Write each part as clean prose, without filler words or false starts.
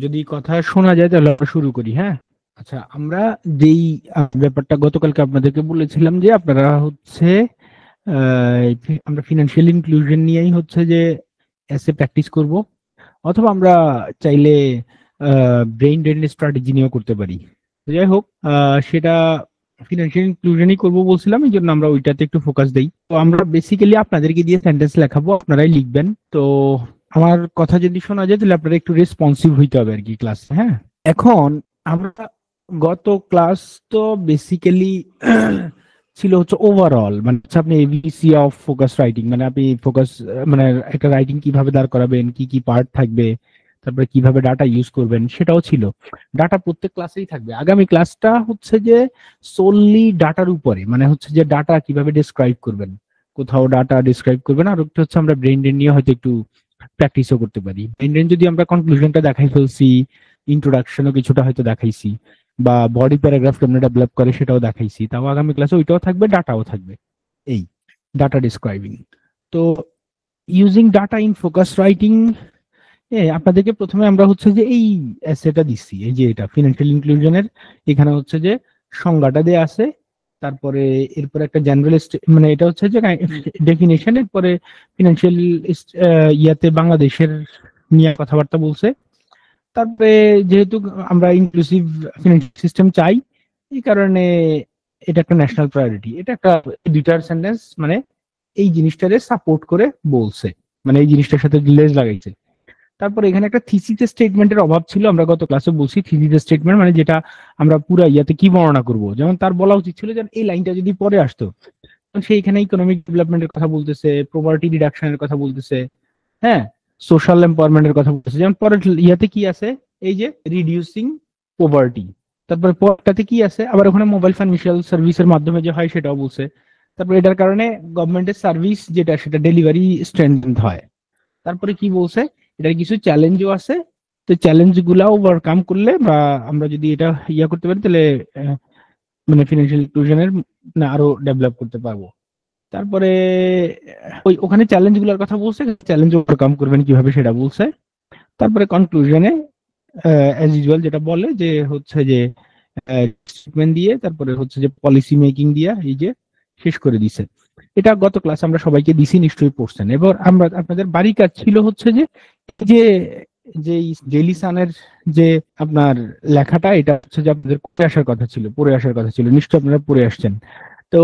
যদি কথা শোনা যায় তাহলে আমরা শুরু করি, হ্যাঁ। আচ্ছা, আমরা যেই ব্যাপারটা গতকালকে আপনাদেরকে বলেছিলাম যে আপনারা হচ্ছে আমরা ফিনান্সিয়াল ইনক্লুশন নিয়েই হচ্ছে যে এসে প্র্যাকটিস করব, অথবা আমরা চাইলে ব্রেইন ড্রেন স্ট্র্যাটেজি নিয়েও করতে পারি। তো যাই হোক, সেটা ফিনান্সিয়াল ইনক্লুশনই করবো বলছিলাম, এই জন্য আমরা ওইটাতে একটু ফোকাস দেই। তো আমরা বেসিক্যালি আপনাদেরকে দিয়ে সেন্টেন্স লেখাবো, আপনারাই লিখবেন। তো আমার কথা যদি শোনা যায় তাহলে আপনারা একটু রেসপন্সিভ হইতে হবে আর কি ক্লাসে, হ্যাঁ। এখন আমরা গত ক্লাস তো বেসিক্যালি ছিল হচ্ছে ওভারঅল, মানে হচ্ছে আপনি এবিসি অফ ফোকাস রাইটিং, মানে আপনি ফোকাস মানে একটা রাইটিং কিভাবে দাঁড় করাবেন, কি কি পার্ট থাকবে, তারপরে কিভাবে ডাটা ইউজ করবেন সেটাও ছিল। ডাটা প্রত্যেক ক্লাসেই থাকবে। আগামী ক্লাসটা হচ্ছে যে সোললি ডাটার উপরে, মানে হচ্ছে যে ডাটা কিভাবে ডিসক্রাইব করবেন, কোথাও ডাটা ডিসক্রাইব করবেন। আর একটা হচ্ছে আমরা ব্রেন ড্রেন নিয়ে হয়তো একটু প্র্যাকটিসও করতে পারি। ব্রেন ড্রেন যদি আমরা কনক্লুশনটা দেখাই ফেলছি, ইন্ট্রোডাকশনও কিছুটা হয়তো দেখাইছি, বা বডি প্যারাগ্রাফ কেমনে ডেভেলপ করে সেটাও দেখাইছি, তাও আগামী ক্লাসে ওইটাও থাকবে, ডাটাও থাকবে। এই ডাটা ডিসক্রাইবিং। তো using data in focus writing, আপনাদেরকে প্রথমে আমরা হচ্ছে যে এই এসেটা দিচ্ছি, এই যে এটা ফিনান্সিয়াল ইনক্লুশনের, এখানে হচ্ছে যে সংজ্ঞাটা দেয়া আছে, তারপরে এরপরে একটা জেনারেল মানে এটা হচ্ছে যে ডেফিনেশন, এরপরে ফিনান্সিয়াল ইয়াতে বাংলাদেশের নিয়ে কথাবার্তা বলছে। তারপরে যেহেতু আমরা ইনক্লুসিভ ফিনান্সিয়াল সিস্টেম চাই, এই কারণে এটা একটা ন্যাশনাল প্রায়োরিটি, এটা একটা দুইটার সেন্টেন্স, মানে এই জিনিসটারে সাপোর্ট করে বলছে, মানে এই জিনিসটার সাথে রিলেজ লাগাইছে। তারপরে এখানে একটা থিসিস স্টেটমেন্টের অভাব ছিল, আমরা গত ক্লাসে বলছি থিসিস স্টেটমেন্ট মানে যেটা আমরা পুরো ইয়াতে কি বর্ণনা করব। যেমন তার বলা উচিত ছিল যে এই লাইনটা যদি পরে আসতো, সেইখানে ইকোনমিক ডেভেলপমেন্টের কথা বলতেছে, প্রপার্টি রিডাকশনের কথা বলতেছে, হ্যাঁ, সোশ্যাল এমপাওয়ারমেন্টের কথা বলতেছে। যেমন পরের ইয়াতে কি আছে, এই যে রিডিউসিং পভার্টি। তারপরে পরটাতে কি আছে, আবার ওখানে মোবাইল ফাইন্যান্সিয়াল সার্ভিসের মাধ্যমে যে হয় সেটাও বলছে। তারপরে এটার কারণে গভর্নমেন্টের সার্ভিস যেটা সেটা ডেলিভারি স্ট্রেন্থ হয়। তারপরে কি বলছে, এটার কিছু চ্যালেঞ্জও আছে। তো চ্যালেঞ্জ গুলা ওভারকাম করলে বা আমরা যদি এটা ইয়া করতে পারি তাহলে মানে ফিনান্সিয়াল ইনক্লুশনের আরো ডেভেলপ করতে পারবো। তারপরে ওই ওখানে চ্যালেঞ্জ গুলার কথা বলছে, চ্যালেঞ্জ ওভারকাম করবেন কিভাবে সেটা বলছে। তারপরে কনক্লুশনে অ্যাজ ইউজুয়াল যেটা বলে যে হচ্ছে যে স্টেটমেন্ট দিয়ে তারপরে হচ্ছে যে পলিসি মেকিং দিয়া এই যে শেষ করে দিছে। এটা গত ক্লাসে আমরা সবাইকে দিছি, নিশ্চয়ই পড়ছেন। এবার আমরা আপনাদের বাড়ি কাজ ছিল হচ্ছে যে যে যে ডেইলি সানের যে আপনার লেখাটা, এটা হচ্ছে যে আপনাদের পড়ে আসার কথা ছিল, পড়ে আসার কথা ছিল, নিশ্চয়ই আপনারা পড়ে আসছেন। তো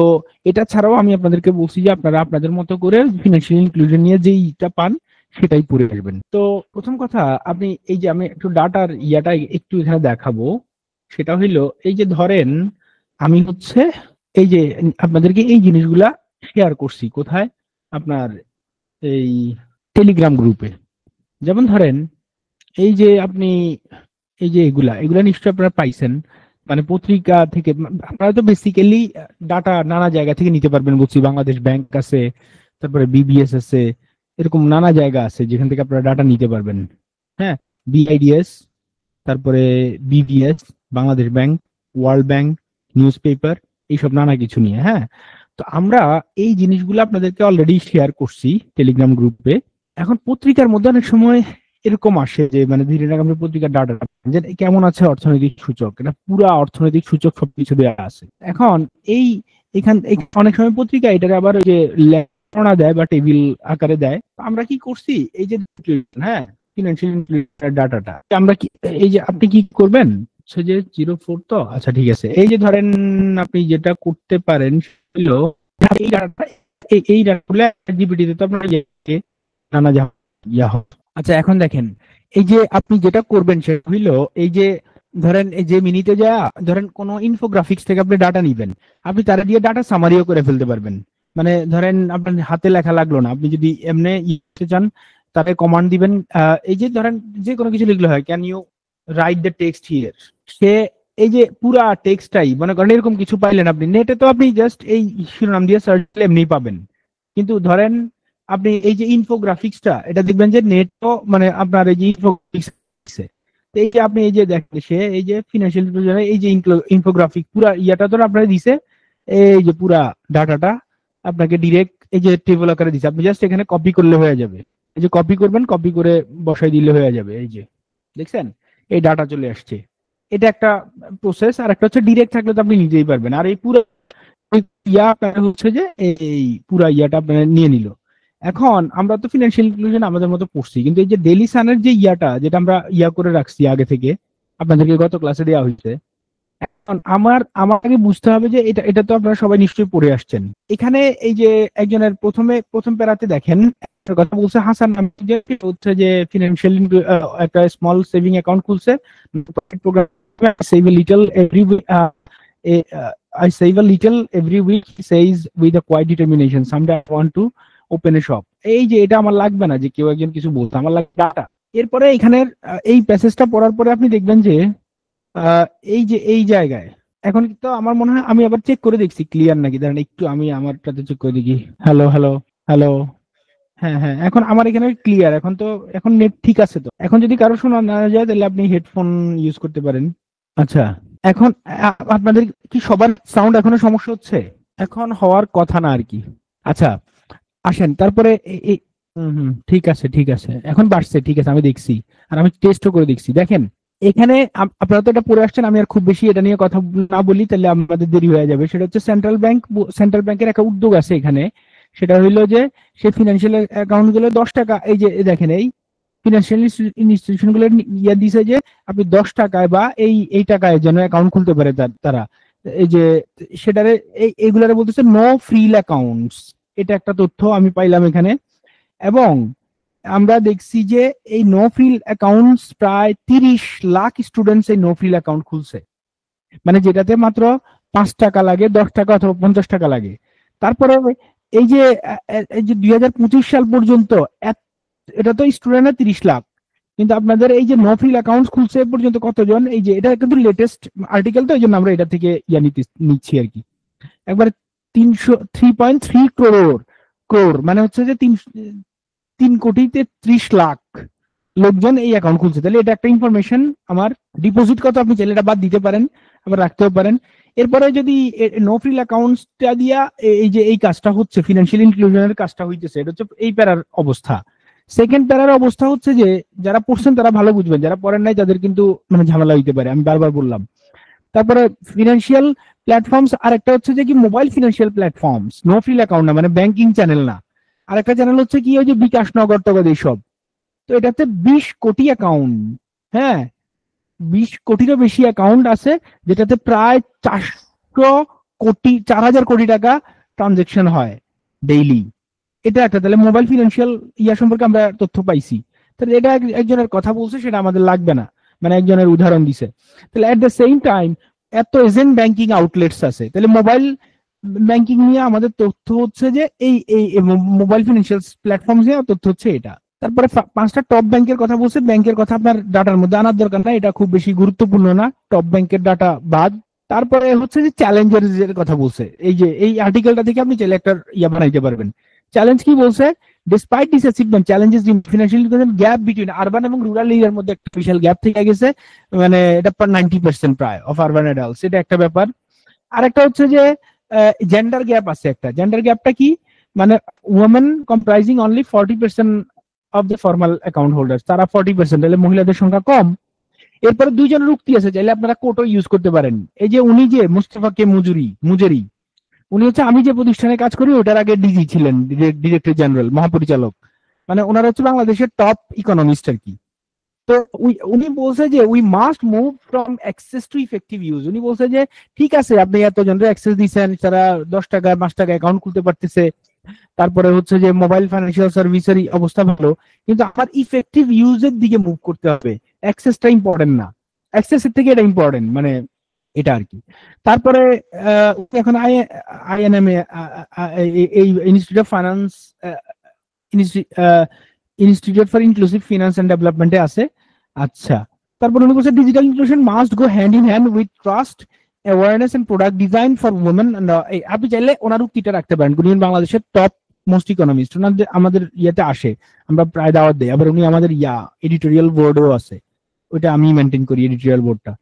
এটা ছাড়াও আমি আপনাদেরকে বলছি যে আপনারা আপনাদের মতো করে ফিনান্সিয়াল ইনক্লুশন নিয়ে যেইটা পান সেটাই পড়ে আসবেন। তো প্রথম কথা, আপনি এই যে আমি একটু ডাটার ইয়াটা একটু এখানে দেখাবো, সেটা হইলো এই যে ধরেন আমি হচ্ছে এই যে আপনাদেরকে এই জিনিসগুলা শেয়ার করছি কোথায়, আপনার এই টেলিগ্রাম গ্রুপে। যেমন ধরেন এই যে আপনি এই যে এগুলা এগুলা নিশ্চয়ই আপনারা পাইছেন, মানে পত্রিকা থেকে। আপনারা তো বেসিক্যালি ডাটা নানা জায়গা থেকে নিতে পারবেন বলছি, বাংলাদেশ ব্যাংক আছে, তারপরে বিবিএস আছে, এরকম নানা জায়গা আছে যেখান থেকে আপনারা ডাটা নিতে পারবেন, হ্যাঁ। বিআইডিএস, তারপরে BBS, Bangladesh bank, world bank, news paper, এইসব নানা কিছু নিয়ে, হ্যাঁ। তো আমরা এই জিনিসগুলো আপনাদেরকে অলরেডি শেয়ার করছি টেলিগ্রাম গ্রুপে। এখন পত্রিকার মধ্যে অনেক সময় এরকম আসে যে মানে ধীরে আপনি পত্রিকার ডাটা যে কেমন আছে অর্থনৈতিক সূচক, এটা পুরা অর্থনৈতিক সূচক সবকিছু দেওয়া আছে। এখন এই অনেক সময় পত্রিকা এটাকে আবার ওই যে লেখনা দেয় বা টেবিল আকারে দেয়। তো আমরা কি করছি, এই যে হ্যাঁ ফিনান্সিয়াল ডাটাটা আমরা কি, এই যে আপনি কি করবেন হচ্ছে যে 04, তো আচ্ছা ঠিক আছে, এই যে ধরেন আপনি যেটা করতে পারেন হলো এই ডাটাটা, এই ডাটাগুলো জিপিটিতে তো আপনার নানা ইয়া হয়। আচ্ছা এখন দেখেন, এই যে আপনি যেটা করবেন সেটা হইলো এই যে ধরেন এই যে মিনিটে যা ধরেন কোন ইনফোগ্রাফিক্স থেকে আপনি ডাটা নিবেন, আপনি তারা দিয়ে ডাটা সামারিও করে ফেলতে পারবেন। মানে ধরেন আপনার হাতে লেখা লাগলো না, আপনি যদি এমনি ইতে চান তাকে কমান্ড দিবেন, এই যে ধরেন যে কোনো কিছু লিখলে হয়, can you write the text here, সে এই যে পুরা টেক্সটটাই মনে করেন এরকম কিছু পাইলেন আপনি নেটে, তো আপনি জাস্ট এই শিরোনাম দিয়ে সার্চ করলে এমনি পাবেন। কিন্তু ধরেন আপনি এই যে ইনফোগ্রাফিক্সটা, এটা দেখবেন যে নেট তো মানে আপনার এই যে ইনফোগ্রাফিক্স, এই যে আপনি এই যে দেখেন সে এই যে ফিনান্সিয়াল এই যে ইনফোগ্রাফিক পুরা ইয়াটা তো আপনার দিছে, এই যে পুরা ডাটাটা আপনাকে ডিরেক্ট এই যে টেবিল আকারে দিছে, আপনি জাস্ট এখানে কপি করলে হয়ে যাবে। এই যে কপি করবেন, কপি করে বসাই দিলে হয়ে যাবে। এই যে দেখছেন, এই ডাটা চলে আসছে। এটা একটা প্রসেস। আর একটা হচ্ছে ডিরেক্ট থাকলে তো আপনি নিজেই পারবেন। আর এই পুরো ইয়া আপনার হচ্ছে যে এই পুরা ইয়াটা আপনার নিয়ে নিল। এখন আমরা তো ফিনান্সিয়াল ইনক্লুশন আমাদের মতো পড়ছি, কিন্তু এই যে ডেইলি সানের যে ইয়াটা, যেটা আমরা ইয়া করে রাখছি আগে থেকে, আপনাদেরকে গত ক্লাসে দেওয়া হয়েছে, এখন আমাকে বুঝতে হবে যে এটা এটা তো আপনারা সবাই নিশ্চয়ই পড়ে আসছেন। এখানে এই যে একজনের প্রথম প্যারাতে দেখেন একটা কথা বলছে, হাসান নামে যে হচ্ছে যে ফিনান্সিয়াল একটা স্মল সেভিং অ্যাকাউন্ট খুলছে, programme save a little every I save a little every week, he says with a quiet determination. Someday I want to open a shop. এই যে এটা আমার লাগবে না যে কেউ একজন কিছু বলতে, আমার লাগবে ডাটা। এরপরে এখানের এই প্যাসেজটা পড়ার পরে আপনি দেখবেন যে এই যে এই জায়গায় এখন তো আমার মনে হয় আমি আবার চেক করে দেখছি ক্লিয়ার নাকি, দাঁড়ান একটু আমি আমারটাতে চেক করে দেখি। হ্যালো হ্যালো হ্যালো, হ্যাঁ হ্যাঁ, এখন আমার এখানে ক্লিয়ার। এখন তো এখন নেট ঠিক আছে। তো এখন যদি কারো শোনা না যায় তাহলে আপনি হেডফোন ইউজ করতে পারেন। আচ্ছা, এখন আপনাদের কি সবার সাউন্ড এখনো সমস্যা হচ্ছে? এখন হওয়ার কথা না আর কি। আচ্ছা আসেন তারপরে ঠিক আছে ঠিক আছে, এখন বাড়ছে, ঠিক আছে আমি দেখছি, আর আমি টেস্টও করে দেখছি। দেখেন এখানে আপনারা তো এটা পড়ে আসছেন, আমি আর খুব বেশি এটা নিয়ে কথা না বলি, তাহলে আমাদের দেরি হয়ে যাবে। সেটা হচ্ছে সেন্ট্রাল ব্যাংকের একটা উদ্যোগ আছে এখানে। সেটা হইলো যে সে ফিনান্সিয়াল অ্যাকাউন্ট গুলো 10 টাকা, এই যে দেখেন এই ফিনান্সিয়াল ইনস্টিটিউশন গুলো ইয়ে দিছে যে আপনি 10 টাকায় বা এই টাকায় যেন অ্যাকাউন্ট খুলতে পারে তারা। এই যে সেটারে এইগুলারে বলতেছে নো ফ্রিল অ্যাকাউন্টস, এটা একটা তথ্য আমি পাইলাম এখানে। এবং আমরা দেখছি যে এই নো ফ্রিল অ্যাকাউন্টস প্রায় 30 লাখ স্টুডেন্টস এই নো ফ্রিল অ্যাকাউন্ট খুলছে, মানে যেটাতে মাত্র 5 টাকা লাগে, 10 টাকা অথবা 50 টাকা লাগে। তারপরে এই যে 2025 সাল পর্যন্ত এটা তো স্টুডেন্টের 30 লাখ, কিন্তু আপনাদের এই যে নো ফ্রিল অ্যাকাউন্ট খুলছে এ পর্যন্ত কতজন, এই যে এটা কিন্তু লেটেস্ট আর্টিকেল, তো এই জন্য আমরা এটা থেকে নিচ্ছি আর কি। একবার 3.3 ক্রোর মানে হচ্ছে যে 3,30,00,000 লোকজন এই অ্যাকাউন্ট খুলছে। তাহলে এটা একটা ইনফরমেশন আমার। ডিপোজিট কত আপনি চাইলে এটা বাদ দিতে পারেন, আবার রাখতেও পারেন। এরপরে যদি নো ফ্রিল অ্যাকাউন্টসটা দিয়া এই যে এই কাজটা হচ্ছে, ফিনান্সিয়াল ইনক্লুশনের কাজটা হইতেছে, এটা হচ্ছে এই প্যারার অবস্থা। সেকেন্ড প্যারার অবস্থা হচ্ছে যে যারা পড়ছেন তারা ভালো বুঝবেন, যারা পড়েন নাই তাদের কিন্তু মানে ঝামেলা হইতে পারে, আমি বারবার বললাম। তারপরে ফিনান্সিয়াল প্ল্যাটফর্মস, আর একটা হচ্ছে যে কি mobile financial platforms, no frill account না, মানে ব্যাংকিং চ্যানেল না। আর একটা চ্যানেল হচ্ছে কি ওই যে বিকাশ, নগদ টগদ এইসব। তো এটাতে 20 কোটি অ্যাকাউন্ট, হ্যাঁ 20 কোটিরও বেশি অ্যাকাউন্ট আছে, যেটাতে প্রায় 4,000 কোটি টাকা ট্রানজেকশন হয় ডেইলি। এটা একটা, তাহলে মোবাইল ফিনান্সিয়াল ইয়া সম্পর্কে আমরা তথ্য পাইছি। তাহলে এটা একজনের কথা বলছে, সেটা আমাদের লাগবে না, মানে একজনের উদাহরণ দিছে। তাহলে এট দ্য সেম টাইম এত এজেন্ট ব্যাংকিং আউটলেটস আছে, তাহলে মোবাইল ব্যাংকিং নিয়ে আমাদের তথ্য হচ্ছে যে এই মোবাইল ফিনান্সিয়াল প্ল্যাটফর্ম নিয়ে তথ্য হচ্ছে এটা। তারপরে 5টা টপ ব্যাংকের কথা বলছে। ব্যাংকের কথা আপনার ডাটার মধ্যে আনার দরকার না, এটা খুব বেশি গুরুত্বপূর্ণ না, টপ ব্যাংকের ডাটা বাদ। তারপরে হচ্ছে যে চ্যালেঞ্জের কথা বলছে, এই যে এই আর্টিকেলটা থেকে আপনি চাইলে একটা ইয়া বানাইতে পারবেন। চ্যালেঞ্জ কি বলছে? Despite this achievement challenges financial gap between urban এবং রুরাল এরিয়ার মধ্যে একটা বিশাল গ্যাপ থেকে গেছে, মানে এটা 90% প্রায় অফ আরবান অ্যাডাল্টস, এটা একটা ব্যাপার। আর একটা হচ্ছে যে জেন্ডার গ্যাপ আছে একটা। জেন্ডার গ্যাপটা কি? মানে women comprising only 40% of the formal account holder, তারা 40%, তাহলে মহিলাদের সংখ্যা কম। এরপরে দুইজনের উক্তি আছে, চাইলে আপনারা কোটও ইউজ করতে পারেন। এই যে উনি যে মুস্তফা কে মুজেরি, উনি হচ্ছে আমি যে প্রতিষ্ঠানে কাজ করি ওটার আগে ডিজি ছিলেন, ডিরেক্টর জেনারেল, মহাপরিচালক, মানে ওনারা হচ্ছে বাংলাদেশের টপ ইকোনমিস্ট আর কি। তো উনি বলছে যে we must move from access to effective use. উনি বলছে যে ঠিক আছে আপনি এতজনের অ্যাক্সেস দিচ্ছেন, তারা 10 টাকা 5 টাকা অ্যাকাউন্ট খুলতে পারতেছে, তারপরে হচ্ছে যে মোবাইল ফাইন্যান্সিয়াল সার্ভিসের অবস্থা ভালো, কিন্তু আমার ইফেক্টিভ ইউজের দিকে মুভ করতে হবে, অ্যাক্সেসটা ইম্পর্টেন্ট না, অ্যাক্সেসের থেকে এটা ইম্পর্টেন্ট, মানে এটা আর কি। তারপরে এখন আইএনএম এই institute of finance, institute for inclusive finance and ডেভেলপমেন্টে আছে। আচ্ছা, তারপর উনি বলছে digital inclusion must go hand in hand with trust, awareness and product design for women. আপনি চাইলে ওনার উক্তিটা রাখতে পারেন, উনি বাংলাদেশের টপ মোস্ট ইকোনমিস্ট, ওনাদের আমাদের ইয়েতে আসে, আমরা প্রায় দাওয়াত দেই। আবার উনি আমাদের এডিটোরিয়াল বোর্ডও আছে, ওইটা আমি মেনটেন করি এডিটোরিয়াল বোর্ডটা।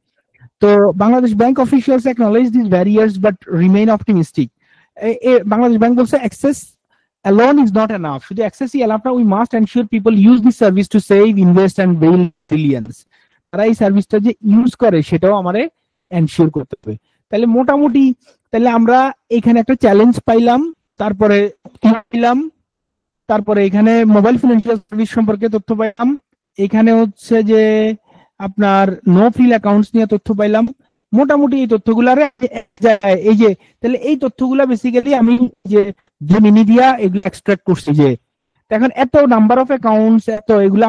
তো Bangladesh bank officials acknowledge this barriers but remain optimistic. Bangladesh bank বলছে access alone is not enough. শুধু অ্যাক্সেসই এনাফ না, we must ensure people use this service to save, invest and build resilience. তারা এই সার্ভিসটা যে ইউজ করে সেটাও আমারে এনশিওর করতে হবে। তাহলে মোটামুটি তাহলে আমরা এখানে একটা চ্যালেঞ্জ পাইলাম, তারপরে পাইলাম, তারপরে এখানে মোবাইল ফিনান্সিয়াল সার্ভিস সম্পর্কে তথ্য পাইলাম, এখানে হচ্ছে যে আপনার নো ফিল অ্যাকাউন্টস নিয়ে তথ্য পাইলাম। মোটামুটি এই তথ্যগুলারে এই যে তাহলে এই তথ্যগুলা বেসিক্যালি আমি যে মিনি দিয়া এগুলো এক্সট্রাক্ট করছি যে এখন এত নাম্বার অফ অ্যাকাউন্টস এত এগুলো